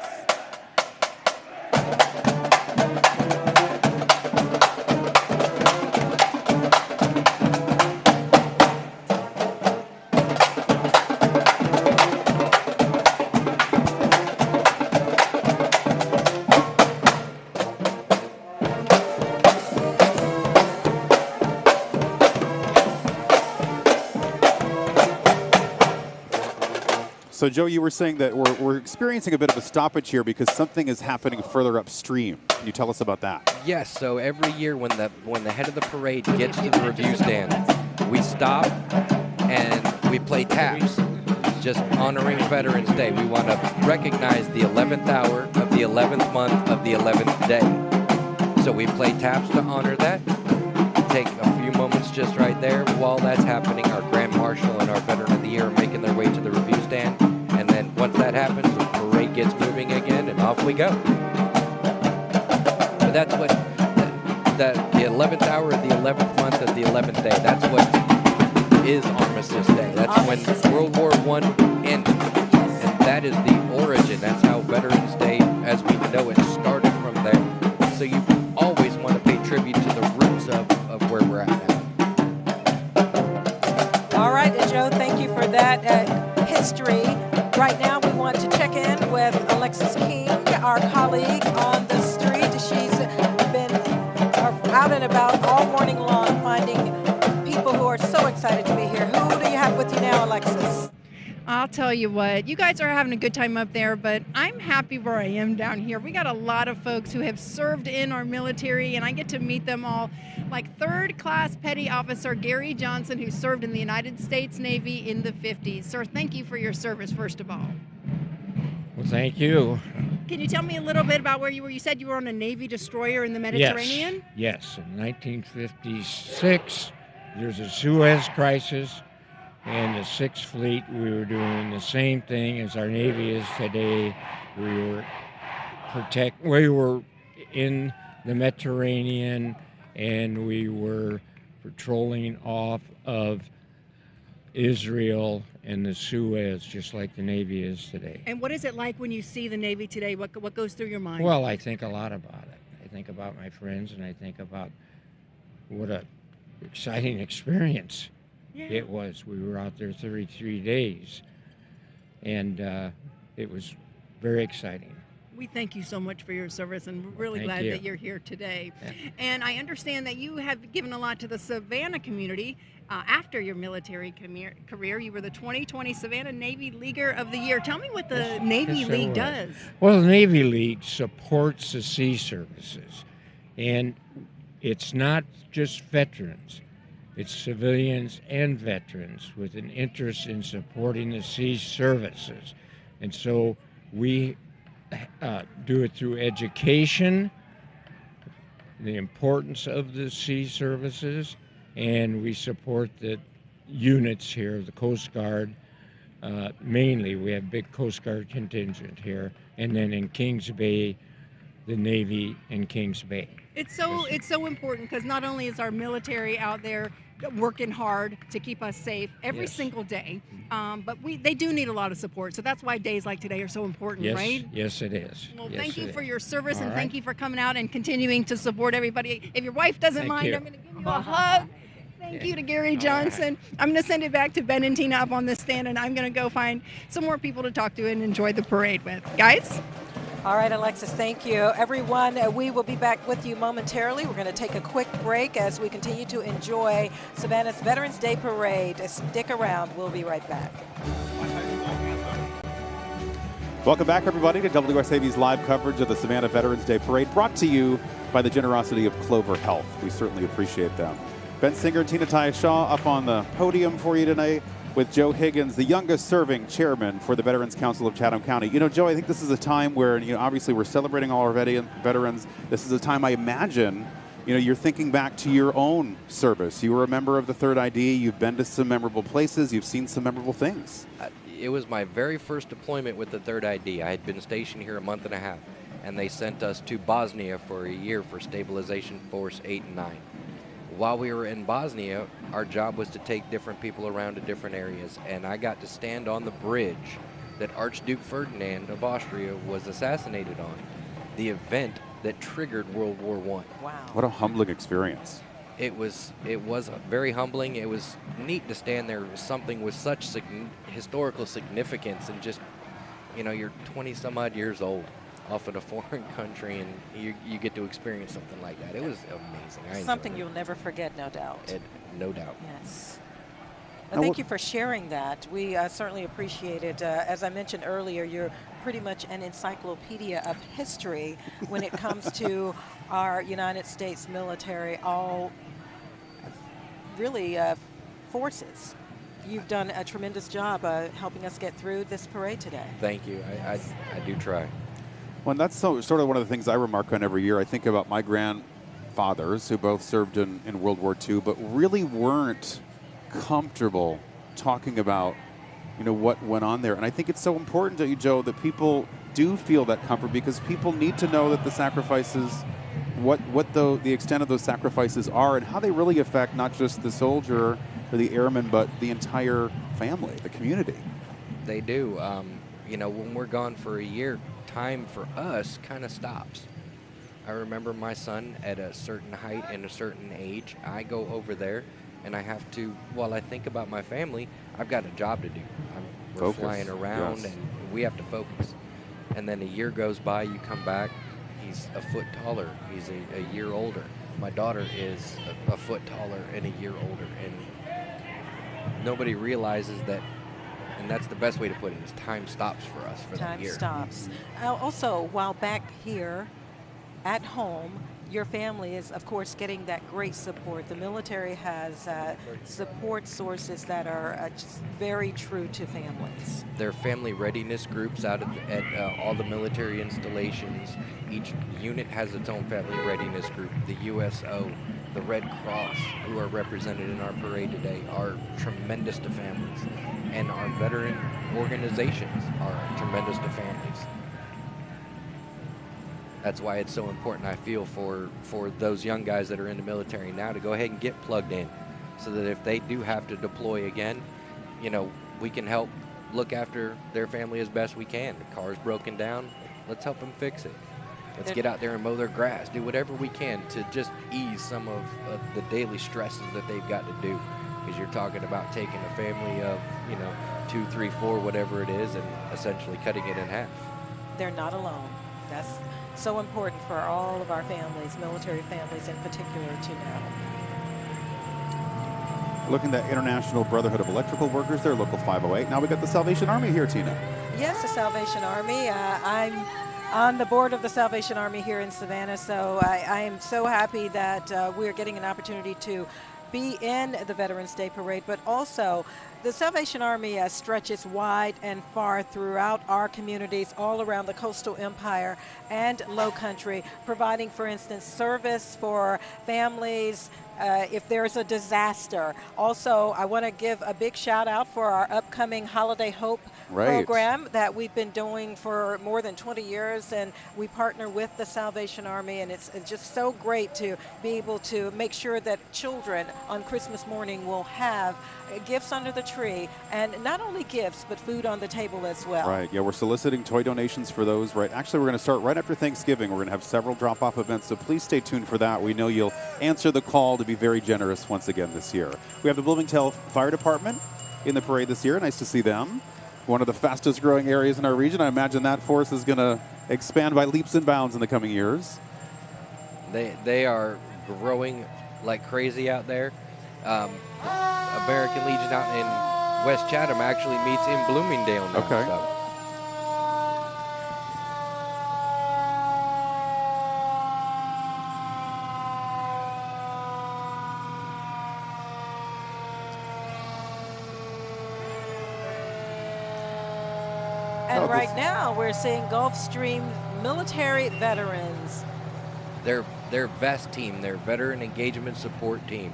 So, Joe, you were saying that we're experiencing a bit of a stoppage here because something is happening further upstream. Can you tell us about that? Yes. So every year when the head of the parade gets to the review stand, we stop and we play taps, just honoring Veterans Day. We want to recognize the 11th hour of the 11th month of the 11th day. So we play taps to honor that, take a few moments just right there. While that's happening, our Grand Marshal and our Veteran of the Year are making their way to the review stand. And then once that happens, the parade gets moving again, and off we go. But that's what, the 11th hour of the 11th month of the 11th day, that's what is Armistice Day. That's when World War I ended. And that is the origin. That's how Veterans Day, as we know it, started from there. So you always want to pay tribute to the roots of where we're at now. All right, Joe, thank you for that history. Right now, we want to check in with Alexis King, our colleague on the street. She's been out and about all morning long, finding people who are so excited to be here. Who do you have with you now, Alexis? I'll tell you what, you guys are having a good time up there, but I'm happy where I am down here. We got a lot of folks who have served in our military, and I get to meet them all, like 3rd Class Petty Officer Gary Johnson, who served in the United States Navy in the 50s. Sir, thank you for your service, first of all. Well, thank you. Can you tell me a little bit about where you were? You said you were on a Navy destroyer in the Mediterranean? Yes. In 1956, there's a Suez crisis. And the 6th Fleet, we were doing the same thing as our Navy is today. We were in the Mediterranean, and we were patrolling off of Israel and the Suez, just like the Navy is today. And what is it like when you see the Navy today? What goes through your mind? Well, I think a lot about it. I think about my friends, and I think about what a exciting experience. Yeah. It was. We were out there 33 days, and it was very exciting. We thank you so much for your service, and we're really glad that you're here today. Yeah. And I understand that you have given a lot to the Savannah community after your military career. You were the 2020 Savannah Navy Leaguer of the Year. Tell me what the Navy League does. Well, the Navy League supports the sea services, and it's not just veterans. It's civilians and veterans with an interest in supporting the sea services. And so we do it through education, the importance of the sea services, and we support the units here, the Coast Guard. Mainly, we have big Coast Guard contingent here. And then in Kings Bay, the Navy in Kings Bay. It's so important, because not only is our military out there working hard to keep us safe every single day, but they do need a lot of support. So that's why days like today are so important, right? Yes, it is. Well, thank you for your service, and thank you for coming out and continuing to support everybody. If your wife doesn't mind, I'm going to give you a hug. Thank you to Gary Johnson. I'm going to send it back to Ben and Tina up on the stand, and I'm going to go find some more people to talk to and enjoy the parade with. Guys? All right, Alexis, thank you. Everyone, we will be back with you momentarily. We're going to take a quick break as we continue to enjoy Savannah's Veterans Day Parade. Stick around. We'll be right back. Welcome back, everybody, to WSAV's live coverage of the Savannah Veterans Day Parade, brought to you by the generosity of Clover Health. We certainly appreciate them. Ben Singer, Tina Shaw up on the podium for you tonight, with Joe Higgins, the youngest serving chairman for the Veterans Council of Chatham County. You know, Joe, I think this is a time where, obviously we're celebrating all our veterans. This is a time, I imagine, you're thinking back to your own service. You were a member of the 3rd ID. You've been to some memorable places. You've seen some memorable things. It was my very first deployment with the 3rd ID. I had been stationed here a month and a half, and they sent us to Bosnia for a year for Stabilization Force 8 and 9. While we were in Bosnia, our job was to take different people around to different areas, and I got to stand on the bridge that Archduke Ferdinand of Austria was assassinated on, the event that triggered World War I. Wow. What a humbling experience. It was very humbling. It was neat to stand there with something with such historical significance, and just, you're 20-some-odd years old off in a foreign country, and you get to experience something like that. It was amazing. Something you'll never forget, no doubt. No doubt. Yes. Well, thank you for sharing that. We certainly appreciate it. As I mentioned earlier, you're pretty much an encyclopedia of history when it comes to our United States military, all really forces. You've done a tremendous job helping us get through this parade today. Thank you. I do try. Well, and that's sort of one of the things I remark on every year. I think about my fathers who both served in World War II, but really weren't comfortable talking about, what went on there. And I think it's so important to you, Joe, that people do feel that comfort, because people need to know that the sacrifices, what the extent of those sacrifices are, and how they really affect not just the soldier or the airman, but the entire family, the community. They do. When we're gone for a year, time for us kind of stops. I remember my son at a certain height and a certain age. I go over there and I have to, while I think about my family, I've got a job to do. We're flying around, yes. And we have to focus. And then a year goes by, you come back, he's a foot taller, he's a year older. My daughter is a foot taller and a year older. And nobody realizes that, and that's the best way to put it, is time stops for us for that year. Time stops. Also, while back here at home, your family is, of course, getting that great support. The military has support sources that are just very true to families. There are family readiness groups out at all the military installations. Each unit has its own family readiness group. The USO, the Red Cross, who are represented in our parade today, are tremendous to families. And our veteran organizations are tremendous to families. That's why it's so important, I feel, for those young guys that are in the military now to go ahead and get plugged in, so that if they do have to deploy again, we can help look after their family as best we can. The car's broken down, let's help them fix it. Let's get out there and mow their grass, do whatever we can to just ease some of the daily stresses that they've got to do. Because you're talking about taking a family of, 2, 3, 4, whatever it is, and essentially cutting it in half. They're not alone. That's so important for all of our families, military families in particular, to know. Looking at International Brotherhood of Electrical Workers, they're Local 508. Now we got the Salvation Army here, Tina. Yes, the Salvation Army. I'm on the board of the Salvation Army here in Savannah, so I am so happy that we're getting an opportunity to be in the Veterans Day Parade, but also the Salvation Army stretches wide and far throughout our communities all around the coastal empire and low country, providing, for instance, service for families if there's a disaster. Also, I want to give a big shout out for our upcoming Holiday Hope program that we've been doing for more than 20 years, and we partner with the Salvation Army, and it's just so great to be able to make sure that children on Christmas morning will have gifts under the tree, and not only gifts, but food on the table as well. Right, yeah, we're soliciting toy donations for those. Right, actually, we're going to start right after Thanksgiving. We're going to have several drop-off events, so please stay tuned for that. We know you'll answer the call to be very generous once again this year. We have the Bloomingdale Fire Department in the parade this year. Nice to see them. One of the fastest growing areas in our region. I imagine that force is going to expand by leaps and bounds in the coming years. They are growing like crazy out there. American Legion out in West Chatham actually meets in Bloomingdale now. Okay. So. And right now we're seeing Gulfstream military veterans. Their VEST team, their Veteran Engagement Support Team.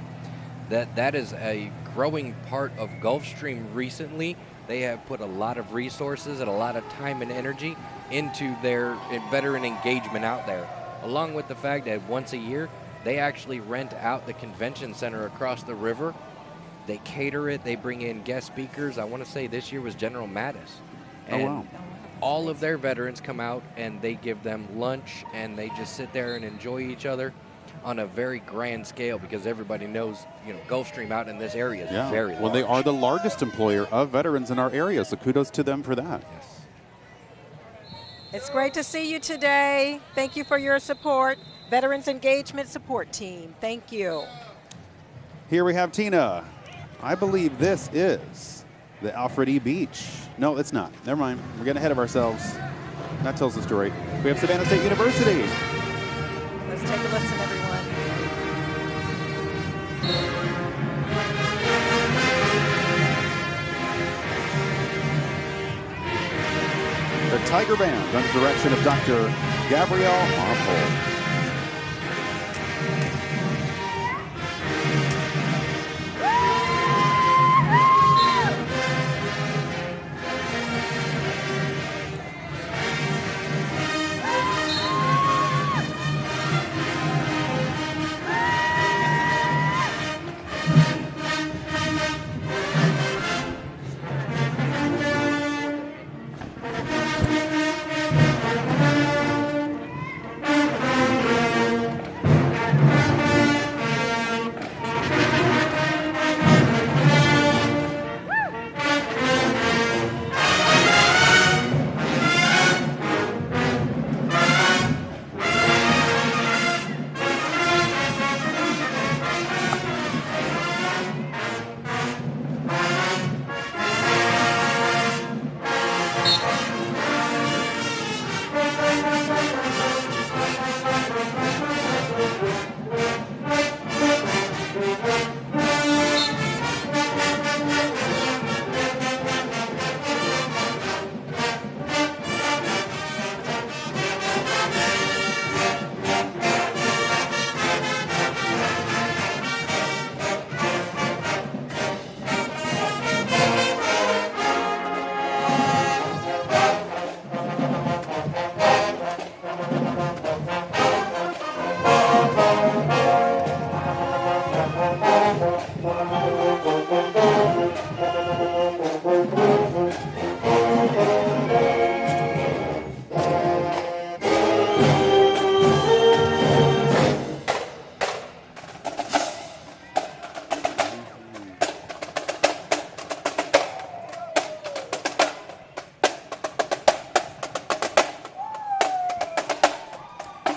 That is a growing part of Gulfstream recently. They have put a lot of resources and a lot of time and energy into their veteran engagement out there, along with the fact that once a year they actually rent out the convention center across the river. They cater it, they bring in guest speakers. I want to say this year was General Mattis. And oh, wow. All of their veterans come out and they give them lunch, and they just sit there and enjoy each other on a very grand scale, because everybody knows, Gulfstream out in this area is very large. Well, they are the largest employer of veterans in our area, so kudos to them for that. Yes. It's great to see you today. Thank you for your support. Veterans Engagement Support Team, thank you. Here we have Tina. I believe this is the Alfred E. Beach. No, it's not. Never mind. We're getting ahead of ourselves. That tells the story. We have Savannah State University. Let's take a listen, everyone. The Tiger Band under the direction of Dr. Gabrielle Armhold.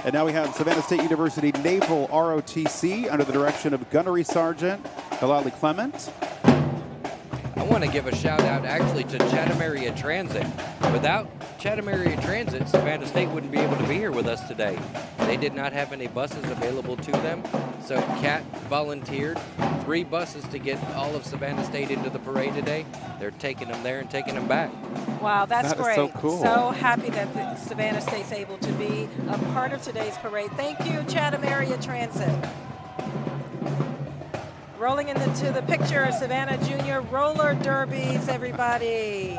And now we have Savannah State University Naval ROTC under the direction of Gunnery Sergeant Galali Clement. I want to give a shout out actually to Chatham Area Transit. Without Chatham Area Transit, Savannah State wouldn't be able to be here with us today. They did not have any buses available to them, so CAT volunteered 3 buses to get all of Savannah State into the parade today. They're taking them there and taking them back. Wow, that's That is great. so cool. So happy that the Savannah State's able to be a part of today's parade. Thank you, Chatham Area Transit. Rolling into the picture, Savannah Junior roller derbies, everybody.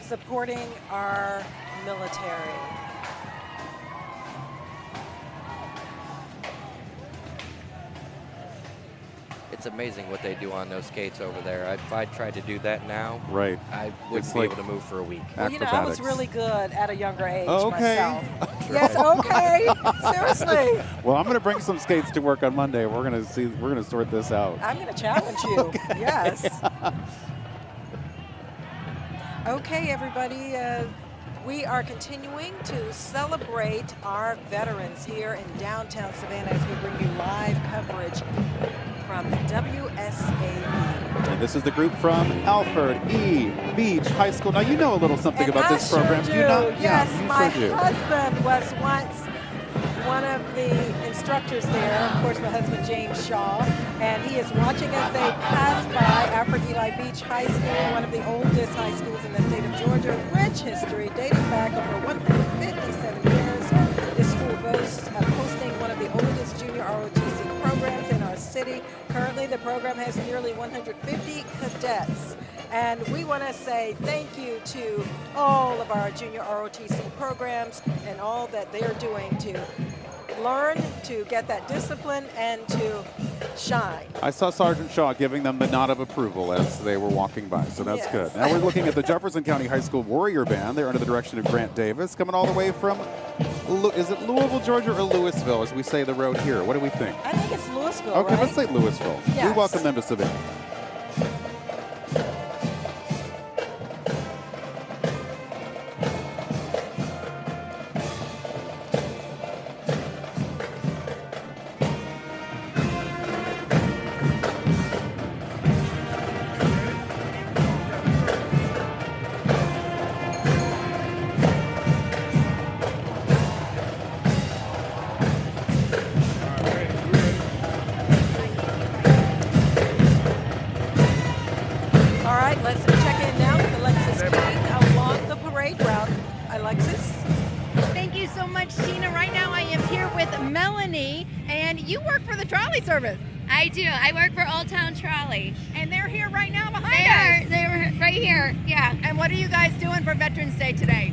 Supporting our military. It's amazing what they do on those skates over there. If I tried to do that now, right, I wouldn't be able to move for a week. Well, you know, I was really good at a younger age Okay. myself. Yes, okay. Seriously. Well, I'm going to bring some skates to work on Monday. We're going to sort this out. I'm going to challenge you. Yes. Okay, everybody. We are continuing to celebrate our veterans here in downtown Savannah as we bring you live coverage from WSAB. And this is the group from Alfred E. Beach High School. Now, you know a little something And about I this program, sure do you not? Yes, Yeah, you my sure do. husband was once one of the instructors there, of course, my husband James Shaw, and he is watching as they pass by Alfred Eli Beach High School, one of the oldest high schools in the state of Georgia, rich history dating back over 157 years. This school boasts of hosting one of the oldest junior ROTC programs in our city. Currently, the program has nearly 150 cadets. And we want to say thank you to all of our junior ROTC programs and all that they're doing to learn, to get that discipline, and to shine. I saw Sergeant Shaw giving them the nod of approval as they were walking by, so that's Yes. good. Now we're looking at the Jefferson County High School Warrior Band. They're under the direction of Grant Davis, coming all the way from, is it Louisville, Georgia, or Louisville, as we say the road here? What do we think? I think it's Louisville, Okay, right? let's say Louisville. We Yes. welcome them to Savannah. All right, let's check in now with Alexis King along the parade route. Alexis? Thank you so much, Tina. Right now I am here with Melanie, and you work for the trolley service. I do. I work for Old Town Trolley. And they're here right now behind us. They're right here, yeah. And what are you guys doing for Veterans Day today?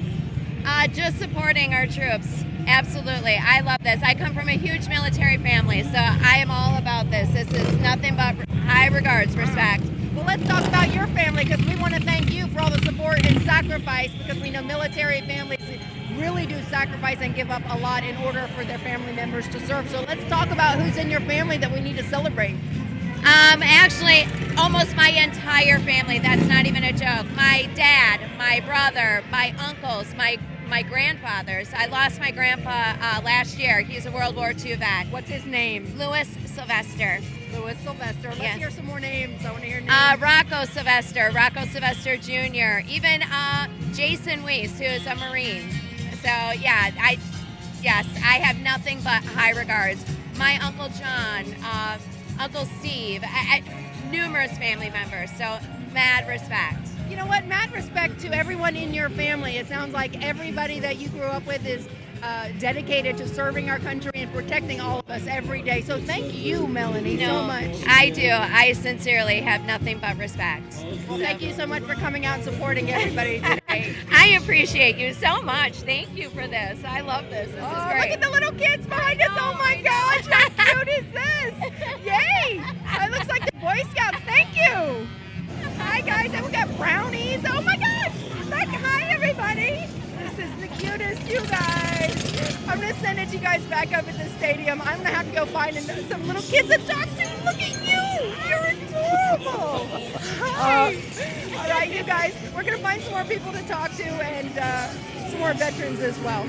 Just supporting our troops. Absolutely. I love this. I come from a huge military family, so I am all about this. This is nothing but high regards, respect. Well, let's talk about your family, because we want to thank you for all the support and sacrifice, because we know military families really do sacrifice and give up a lot in order for their family members to serve. So let's talk about who's in your family that we need to celebrate. Actually, almost my entire family. That's not even a joke. My dad, my brother, my uncles, my grandfathers. I lost my grandpa last year. He's a World War II vet. What's his name? Louis Sylvester. Louis Sylvester. Let's hear some more names. I want to hear names. Rocco Sylvester Jr. Even Jason Weiss, who is a Marine. So yeah, I have nothing but high regards. My Uncle John, Uncle Steve, numerous family members. So mad respect. You know what? Mad respect to everyone in your family. It sounds like everybody that you grew up with is dedicated to serving our country and protecting all of us every day. So thank you, Melanie, so much. I do. I sincerely have nothing but respect. Well, thank you so much for coming out and supporting everybody today. I appreciate you so much. Thank you for this. I love this. This is great. Look at the little kids behind us. Oh my gosh, how cute is this? Yay! It looks like the Boy Scouts. Thank you. Hi guys, and we got brownies. Oh my gosh! Hi everybody. This is the cutest, you guys. I'm gonna send it to you guys back up at the stadium. I'm gonna have to go find some little kids to talk to. Look at you. You're adorable. Hi. All right, you guys. We're going to find some more people to talk to and some more veterans as well.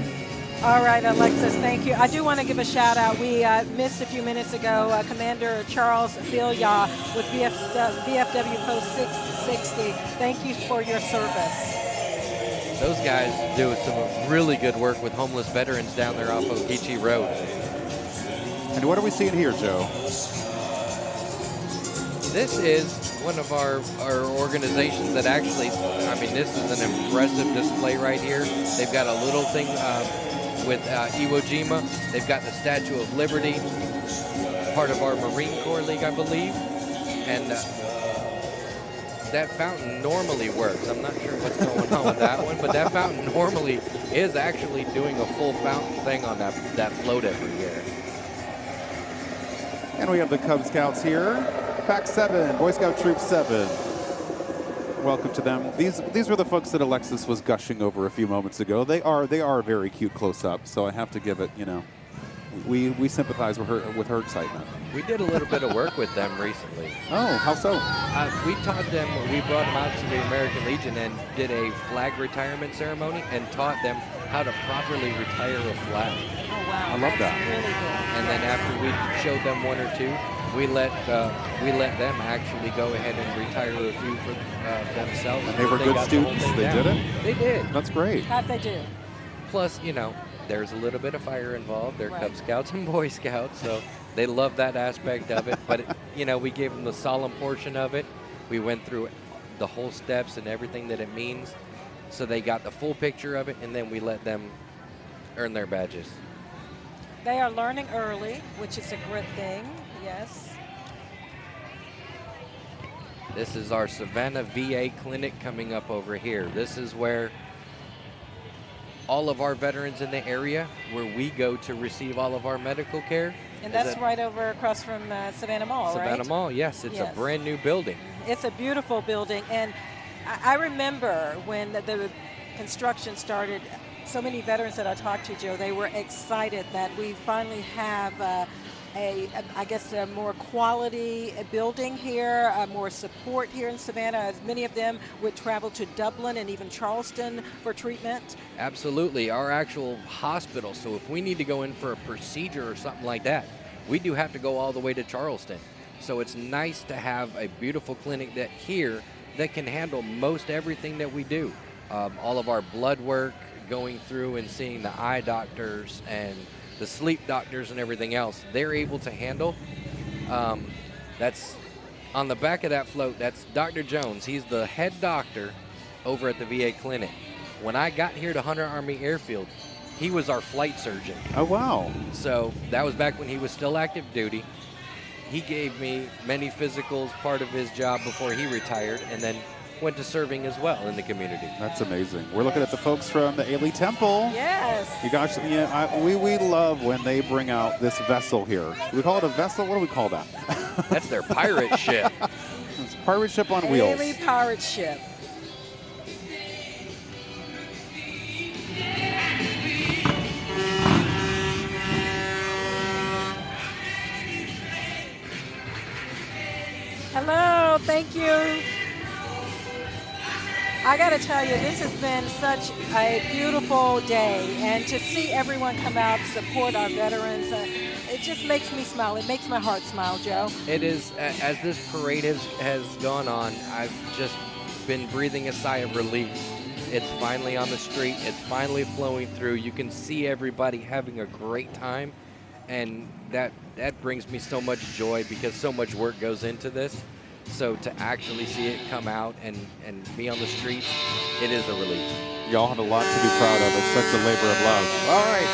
All right, Alexis, thank you. I do want to give a shout out. We missed a few minutes ago Commander Charles Vilya with VFW Post 660. Thank you for your service. Those guys do some really good work with homeless veterans down there off Ogeechee Road. And what are we seeing here, Joe? This is one of our organizations that actually, I mean, this is an impressive display right here. They've got a little thing with Iwo Jima. They've got the Statue of Liberty, part of our Marine Corps League, I believe. And that fountain normally works. I'm not sure what's going on with that one, but that fountain normally is actually doing a full fountain thing on that float every year. And we have the Cub Scouts here. Pack 7, Boy Scout Troop 7. Welcome to them. These were the folks that Alexis was gushing over a few moments ago. They are very cute close up, so I have to give it, you know, we sympathize with her excitement. We did a little bit of work with them recently. Oh, how so? We taught them, we brought them out to the American Legion and did a flag retirement ceremony and taught them how to properly retire a flag. Oh, wow. I love that. Really good. And then after we showed them one or two, we let them actually go ahead and retire a few for themselves. And they were good students. They did it? They did. That's great. How'd they do? Plus, you know, there's a little bit of fire involved. They're Right. Cub Scouts and Boy Scouts, so they love that aspect of it. But, you know, we gave them the solemn portion of it. We went through the whole steps and everything that it means. So they got the full picture of it, and then we let them earn their badges. They are learning early, which is a great thing. Yes. This is our Savannah VA clinic coming up over here. This is where all of our veterans in the area, where we go to receive all of our medical care. And that's right over across from Savannah Mall, right? Savannah Mall, yes. It's a brand new building. It's a beautiful building. And I remember when the construction started, so many veterans that I talked to, Joe, they were excited that we finally have I guess a more quality building here, more support here in Savannah, as many of them would travel to Dublin and even Charleston for treatment. Absolutely, our actual hospital. So if we need to go in for a procedure or something like that, we do have to go all the way to Charleston. So it's nice to have a beautiful clinic that can handle most everything that we do. All of our blood work, going through and seeing the eye doctors and the sleep doctors and everything else, they're able to handle. That's on the back of that float, that's Dr. Jones. He's the head doctor over at the VA clinic. When I got here to Hunter Army Airfield, he was our flight surgeon. Oh, wow. So that was back when he was still active duty. He gave me many physicals, part of his job before he retired, and then went to serving as well in the community. That's amazing. We're looking at the folks from the Ailey Temple. Yes. You guys, we love when they bring out this vessel here. We call it a vessel? What do we call that? That's their pirate ship. It's a pirate ship on wheels. Ailey pirate ship. Hello, thank you. I got to tell you, this has been such a beautiful day, and to see everyone come out to support our veterans, it just makes me smile. It makes my heart smile, Joe. It is, as this parade has gone on, I've just been breathing a sigh of relief. It's finally on the street. It's finally flowing through. You can see everybody having a great time, and that brings me so much joy because so much work goes into this. So to actually see it come out and be on the streets, it is a relief. Y'all have a lot to be proud of. It's such a labor of love. All right.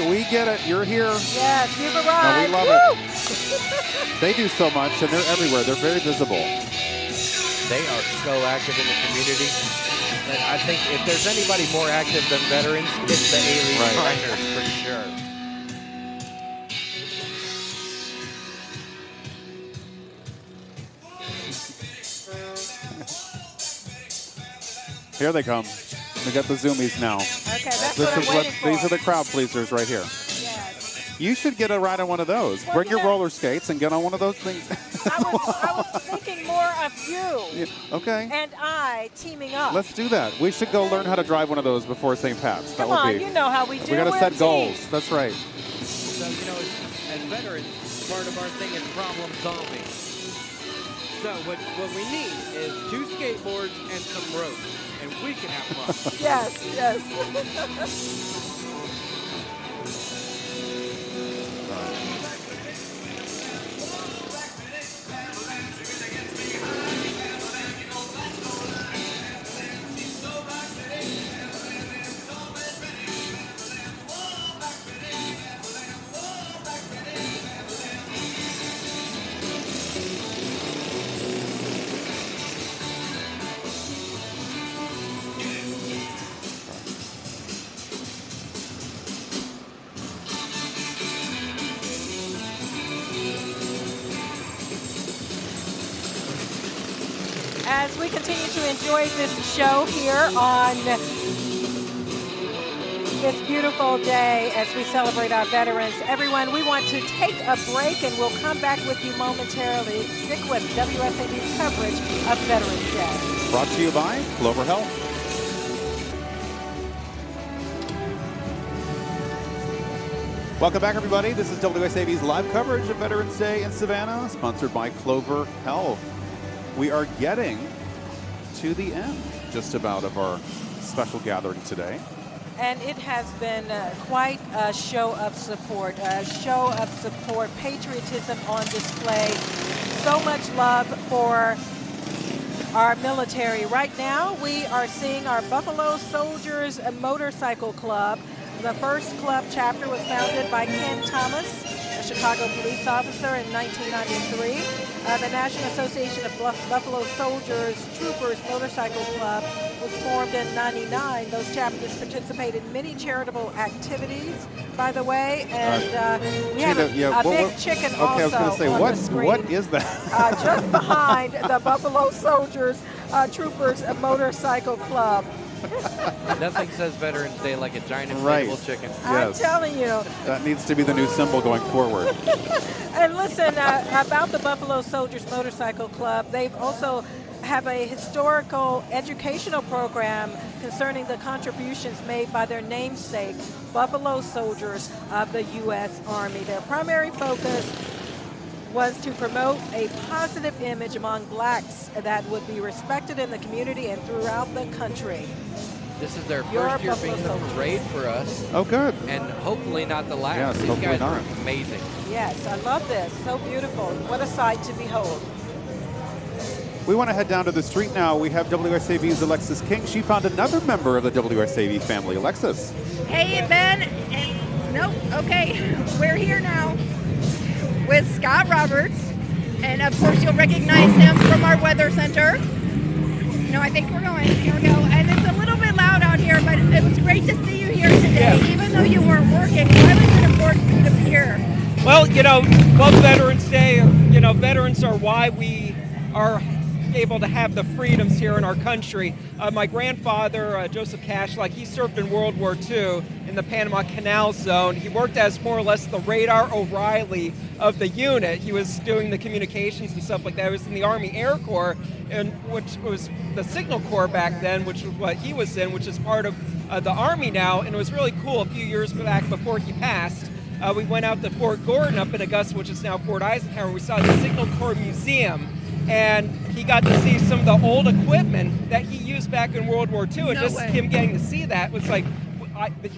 We get it. You're here. Yes, you've arrived. No, we love it. They do so much, and they're everywhere. They're very visible. They are so active in the community. And I think if there's anybody more active than veterans, it's the Ailey Miners for sure. Here they come. We got the zoomies now. Okay, that's what I'm waiting for. These are the crowd pleasers right here. Yes. You should get a ride on one of those. Well, Bring you your know- roller skates and get on one of those things. I was thinking more of you Yeah, okay. and I teaming up. Let's do that. We should go learn how to drive one of those before St. Pat's. That Come would on, be. you know how we do. We got to We're a set team. goals. That's right. So, you know, as veterans, part of our thing is problem solving. So what we need is 2 skateboards and some rope, and we can have fun. Yes, yes. As we continue to enjoy this show here on this beautiful day as we celebrate our veterans, everyone, we want to take a break and we'll come back with you momentarily. Stick with WSAB's coverage of Veterans Day. Brought to you by Clover Health. Welcome back, everybody. This is WSAB's live coverage of Veterans Day in Savannah, sponsored by Clover Health. We are getting to the end, just about, of our special gathering today. And it has been quite a show of support, patriotism on display, so much love for our military. Right now, we are seeing our Buffalo Soldiers Motorcycle Club. The first club chapter was founded by Ken Thomas, a Chicago police officer, in 1993. The National Association of Buffalo Soldiers Troopers Motorcycle Club was formed in '99. Those chapters participate in many charitable activities, by the way, and we have a big chicken also. Okay, I was going to say, on the screen, what is that? just behind the Buffalo Soldiers Troopers Motorcycle Club. Nothing says Veterans Day like a giant inflatable Right. chicken. I'm telling you. That needs to be the new symbol going forward. And listen, about the Buffalo Soldiers Motorcycle Club, they've also have a historical educational program concerning the contributions made by their namesake, Buffalo Soldiers of the U.S. Army. Their primary focus was to promote a positive image among blacks that would be respected in the community and throughout the country. This is their Your first year Buffalo being the Soldiers. parade for us. Oh, good. And hopefully not the last. Yes, These hopefully guys not. are amazing. Yes, I love this. So beautiful. What a sight to behold. We want to head down to the street now. We have WSAB's Alexis King. She found another member of the WSAB family. Alexis. Hey, Ben. Nope. Okay. We're here now with Scott Roberts. And of course, you'll recognize him from our weather center. No, I think we're going. Here we go. And it's a little bit loud out here, but it was great to see you here today. Yeah. Even though you weren't working, why was it important for you to be here? Well, you know, love Veterans Day. You know, veterans are why we are able to have the freedoms here in our country. My grandfather, Joseph Cashlike, he served in World War II in the Panama Canal Zone. He worked as more or less the radar O'Reilly of the unit. He was doing the communications and stuff like that. He was in the Army Air Corps, and which was the Signal Corps back then, which was what he was in, which is part of the Army now. And it was really cool. A few years back before he passed, we went out to Fort Gordon up in Augusta, which is now Fort Eisenhower. We saw the Signal Corps Museum, and he got to see some of the old equipment that he used back in World War II. And No just way. him getting to see that was like,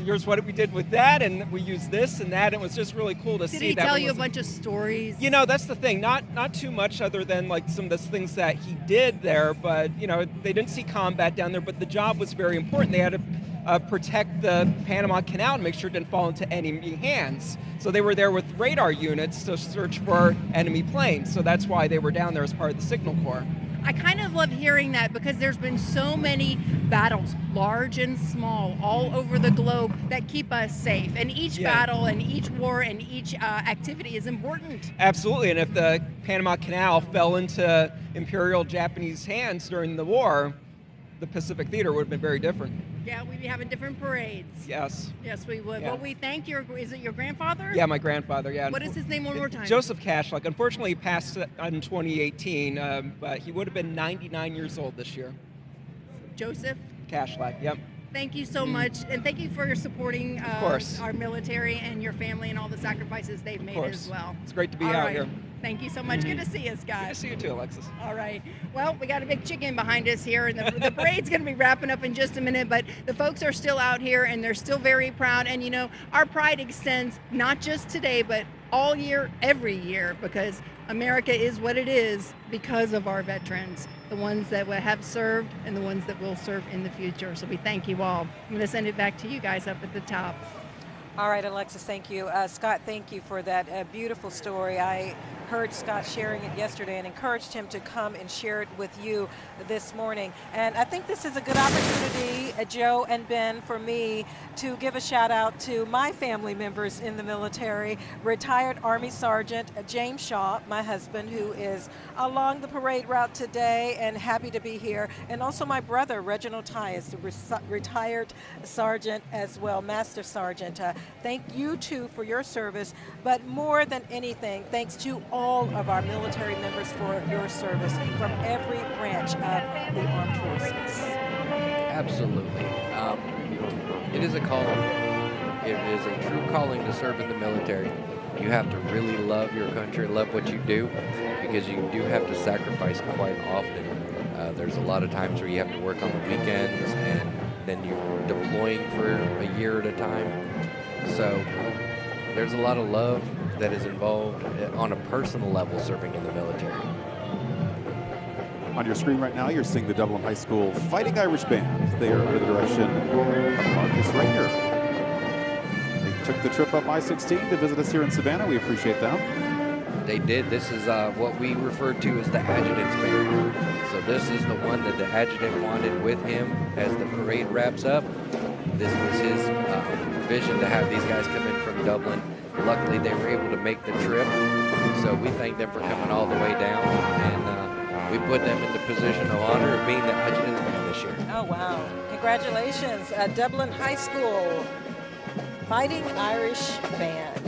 here's what we did with that, and we used this and that. It was just really cool to see Did he that. tell one you a was- bunch of stories? You know, that's the thing. Not too much other than like some of the things that he did there. But you know, they didn't see combat down there. But the job was very important. They had to protect the Panama Canal to make sure it didn't fall into enemy hands. So they were there with radar units to search for enemy planes. So that's why they were down there as part of the Signal Corps. I kind of love hearing that because there's been so many battles, large and small, all over the globe that keep us safe. And each battle and each war and each activity is important. Absolutely, and if the Panama Canal fell into Imperial Japanese hands during the war, the Pacific Theater would have been very different. Yeah, we'd be having different parades. Yes. Yes, we would. Yeah. Well, we thank is it your grandfather? Yeah, my grandfather, yeah. What is his name one more time? Joseph Cashlack. Unfortunately, he passed in 2018, but he would have been 99 years old this year. Joseph? Cashlack, yep. Thank you so much, and thank you for supporting our military and your family and all the sacrifices they've made as well. It's great to be All out right. here. Thank you so much. Good to see us, guys. Good to see you too, Alexis. All right. Well, we got a big chicken behind us here, and the parade's going to be wrapping up in just a minute, but the folks are still out here, and they're still very proud. And, you know, our pride extends not just today, but all year, every year, because America is what it is because of our veterans, the ones that have served and the ones that will serve in the future. So we thank you all. I'm going to send it back to you guys up at the top. All right, Alexis, thank you. Scott, thank you for that beautiful story. I heard Scott sharing it yesterday and encouraged him to come and share it with you this morning. And I think this is a good opportunity, Joe and Ben, for me to give a shout out to my family members in the military. Retired Army Sergeant James Shaw, my husband, who is along the parade route today and happy to be here. And also my brother, Reginald Tyus, the retired sergeant as well, Master Sergeant. Thank you too for your service, but more than anything, thanks to all of our military members for your service from every branch of the armed forces. Absolutely. It is a calling. It is a true calling to serve in the military. You have to really love your country, love what you do, because you do have to sacrifice quite often. There's a lot of times where you have to work on the weekends, and then you're deploying for a year at a time. So there's a lot of love that is involved on a personal level serving in the military. On your screen right now, you're seeing the Dublin High School Fighting Irish Band. They are under the direction of Marcus Rainier. They took the trip up I-16 to visit us here in Savannah. We appreciate them. They did. This is what we refer to as the adjutant's band. So this is the one that the adjutant wanted with him as the parade wraps up. This was his vision to have these guys come in from Dublin. Luckily, they were able to make the trip. So we thank them for coming all the way down, and we put them in the position of honor of being the adjutant's band this year. Oh, wow. Congratulations, Dublin High School Fighting Irish Band.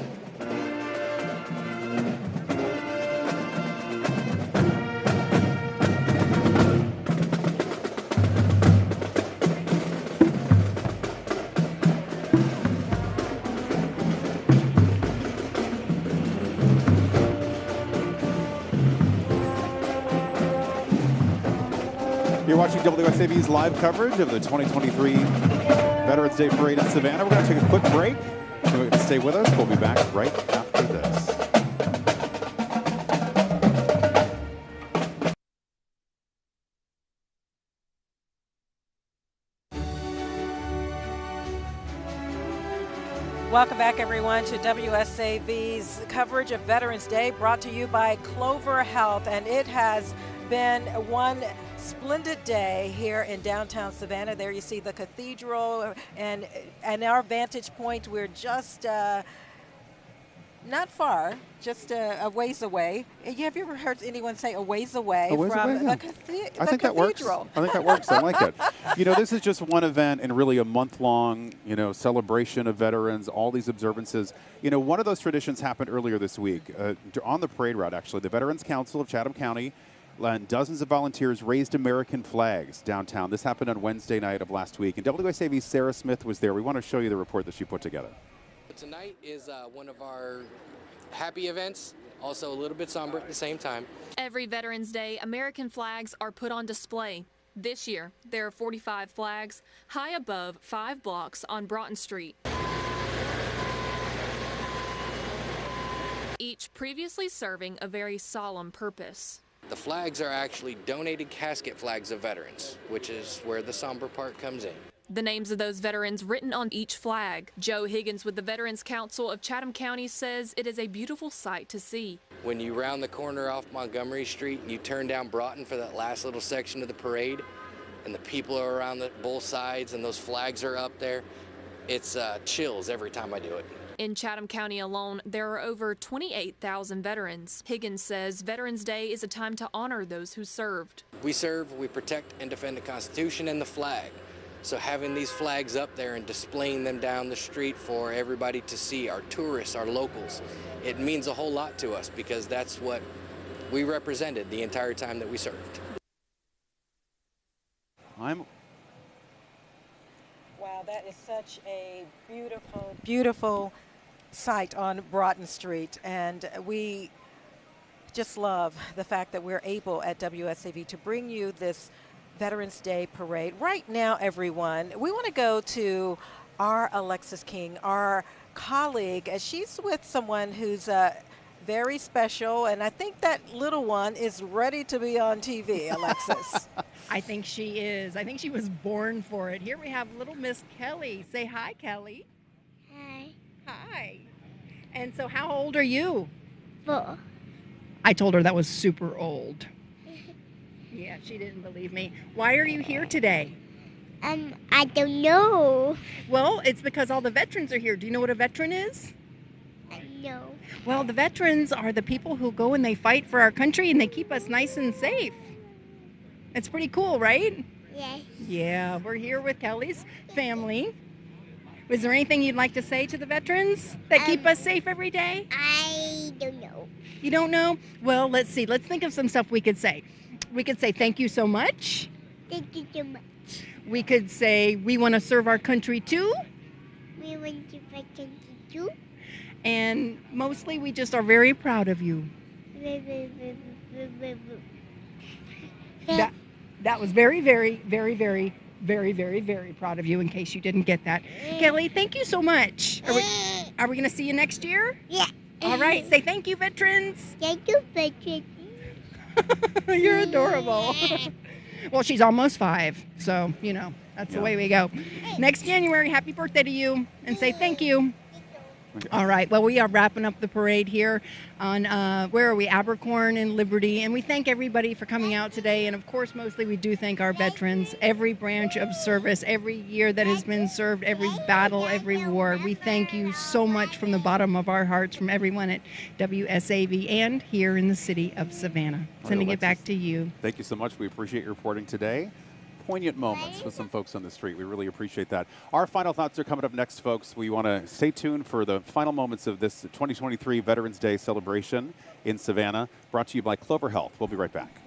You're watching WSAV's live coverage of the 2023 Veterans Day Parade in Savannah. We're going to take a quick break. So stay with us. We'll be back right after this. Welcome back, everyone, to WSAV's coverage of Veterans Day, brought to you by Clover Health. And it has been one splendid day here in downtown Savannah. There you see the cathedral, and our vantage point, we're just not far, just a ways away. Have you ever heard anyone say a ways away from the cathedral? I think that works. I think that works. I like it. You know, this is just one event and really a month-long, celebration of veterans, all these observances. You know, one of those traditions happened earlier this week on the parade route, actually. The Veterans Council of Chatham County and dozens of volunteers raised American flags downtown. This happened on Wednesday night of last week. And WSAV's Sarah Smith was there. We want to show you the report that she put together. Tonight is one of our happy events, also a little bit somber at the same time. Every Veterans Day, American flags are put on display. This year, there are 45 flags high above 5 blocks on Broughton Street. Each previously serving a very solemn purpose. The flags are actually donated casket flags of veterans, which is where the somber part comes in. The names of those veterans written on each flag. Joe Higgins with the Veterans Council of Chatham County says it is a beautiful sight to see. When you round the corner off Montgomery Street and you turn down Broughton for that last little section of the parade, and the people are around both sides and those flags are up there, it's chills every time I do it. In Chatham County alone, there are over 28,000 veterans. Higgins says Veterans Day is a time to honor those who served. We serve, we protect and defend the Constitution and the flag. So having these flags up there and displaying them down the street for everybody to see, our tourists, our locals, it means a whole lot to us because that's what we represented the entire time that we served. Wow, that is such a beautiful, beautiful sight on Broughton Street. And we just love the fact that we're able at WSAV to bring you this Veterans Day parade. Right now, everyone, we want to go to our Alexis King, our colleague, as she's with someone who's very special, and I think that little one is ready to be on TV, Alexis. I think she is. I think she was born for it. Here we have little Miss Kelly. Say hi, Kelly. Hi. Hi. And so how old are you? 4. I told her that was super old. Yeah, she didn't believe me. Why are you here today? I don't know. Well, it's because all the veterans are here. Do you know what a veteran is? No. Well, the veterans are the people who go and they fight for our country and they keep us nice and safe. It's pretty cool, right? Yes. Yeah, we're here with Kelly's family. Was there anything you'd like to say to the veterans that keep us safe every day? I don't know. You don't know? Well, let's see. Let's think of some stuff we could say. We could say thank you so much. Thank you so much. We could say we want to serve our country too. We want to fight country too. And mostly we just are very proud of you. That was very, very, very, very, very, very, very proud of you in case you didn't get that. Kelly, thank you so much. Are we going to see you next year? Yeah. All right. Say thank you, veterans. Thank you, veterans. You're adorable. Well, she's almost 5, so, you know, that's the way we go. Next January, happy birthday to you, and say thank you. All right, well, we are wrapping up the parade here on, where are we, Abercorn and Liberty, and we thank everybody for coming out today, and of course, mostly we do thank our veterans, every branch of service, every year that has been served, every battle, every war. We thank you so much from the bottom of our hearts, from everyone at WSAV and here in the city of Savannah. Sending it back to you. Thank you so much. We appreciate your reporting today. Poignant moments with some folks on the street. We really appreciate that. Our final thoughts are coming up next, folks. We want to stay tuned for the final moments of this 2023 Veterans Day celebration in Savannah, brought to you by Clover Health. We'll be right back.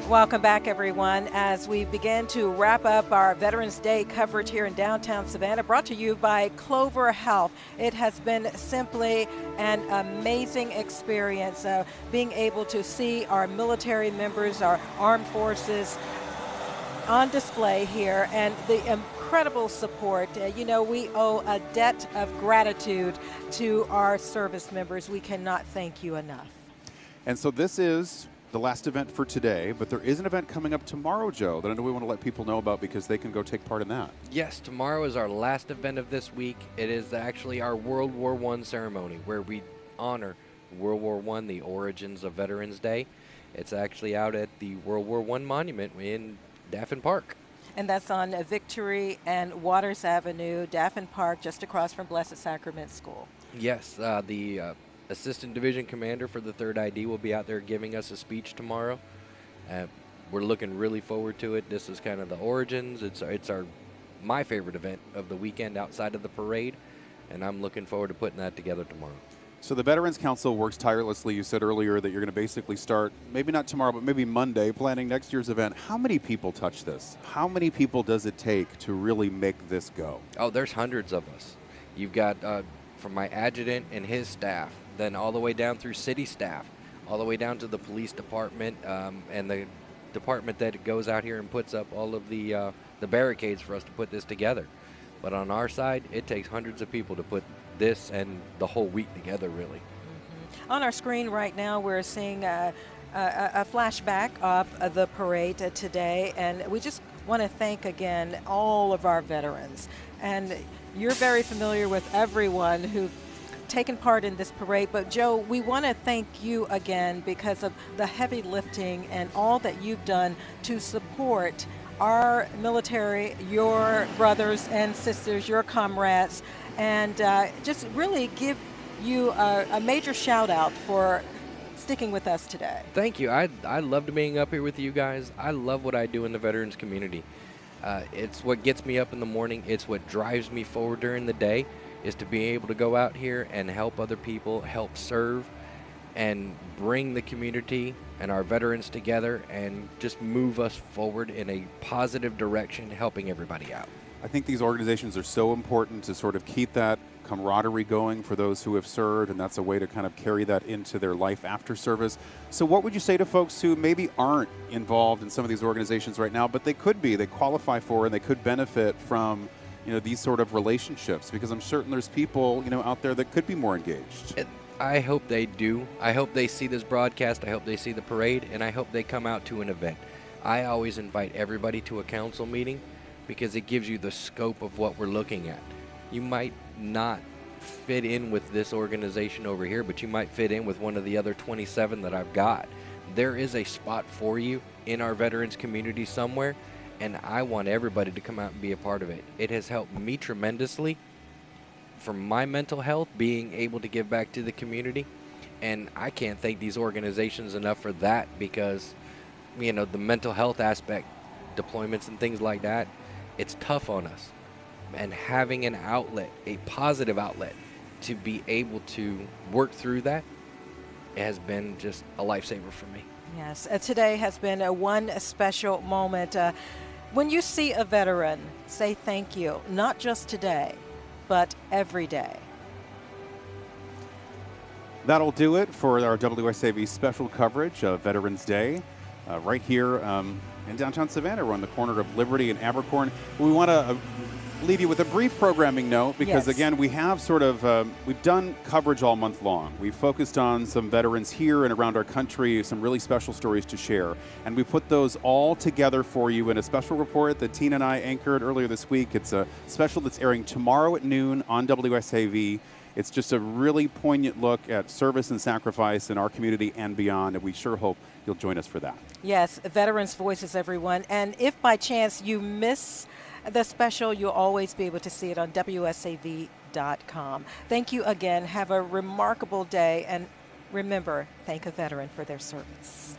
Welcome back, everyone, as we begin to wrap up our Veterans Day coverage here in downtown Savannah, brought to you by Clover Health. It has been simply an amazing experience, being able to see our military members, our armed forces on display here, and the incredible support. You know, we owe a debt of gratitude to our service members. We cannot thank you enough. And so this is the last event for today, but there is an event coming up tomorrow, Joe, that I know we want to let people know about because they can go take part in that. Yes, tomorrow is our last event of this week. It is actually our World War I ceremony where we honor World War I, the origins of Veterans Day. It's actually out at the World War I Monument in Daffin Park. And that's on Victory and Waters Avenue, Daffin Park, just across from Blessed Sacrament School. Yes, the Assistant Division Commander for the 3rd ID will be out there giving us a speech tomorrow. We're looking really forward to it. This is kind of the origins. It's my favorite event of the weekend outside of the parade, and I'm looking forward to putting that together tomorrow. So the Veterans Council works tirelessly. You said earlier that you're going to basically start, maybe not tomorrow, but maybe Monday, planning next year's event. How many people touch this? How many people does it take to really make this go? Oh, there's hundreds of us. You've got from my adjutant and his staff, then all the way down through city staff, all the way down to the police department and the department that goes out here and puts up all of the barricades for us to put this together. But on our side, it takes hundreds of people to put this and the whole week together, really. Mm-hmm. On our screen right now, we're seeing a flashback of the parade today, and we just want to thank again all of our veterans. And you're very familiar with everyone who've taken part in this parade, but Joe, we want to thank you again because of the heavy lifting and all that you've done to support our military, your brothers and sisters, your comrades, and just really give you a major shout out for sticking with us today. Thank you. I loved being up here with you guys. I love what I do in the veterans community. It's what gets me up in the morning. It's what drives me forward during the day, is to be able to go out here and help other people, help serve, and bring the community and our veterans together and just move us forward in a positive direction, helping everybody out. I think these organizations are so important to sort of keep that camaraderie going for those who have served, and that's a way to kind of carry that into their life after service. So what would you say to folks who maybe aren't involved in some of these organizations right now, but they could be, they qualify for, and they could benefit from, you know, these sort of relationships? Because I'm certain there's people, you know, out there that could be more engaged. I hope they do. I hope they see this broadcast. I hope they see the parade, and I hope they come out to an event. I always invite everybody to a council meeting because it gives you the scope of what we're looking at. You might not fit in with this organization over here, but you might fit in with one of the other 27 that I've got. There is a spot for you in our veterans community somewhere, and I want everybody to come out and be a part of it. It has helped me tremendously for my mental health, being able to give back to the community, and I can't thank these organizations enough for that, because, you know, the mental health aspect, deployments and things like that, it's tough on us. And having an outlet, a positive outlet, to be able to work through that, it has been just a lifesaver for me. Yes, today has been one special moment. When you see a veteran, say thank you, not just today, but every day. That'll do it for our WSAV special coverage of Veterans Day right here in downtown Savannah. We're on the corner of Liberty and Abercorn. We want to leave you with a brief programming note because, again, we have sort of, we've done coverage all month long. We've focused on some veterans here and around our country, some really special stories to share. And we put those all together for you in a special report that Tina and I anchored earlier this week. It's a special that's airing tomorrow at noon on WSAV. It's just a really poignant look at service and sacrifice in our community and beyond, and we sure hope you'll join us for that. Yes, Veterans Voices, everyone. And if by chance you miss the special, you'll always be able to see it on WSAV.com. Thank you again. Have a remarkable day. And remember, thank a veteran for their service.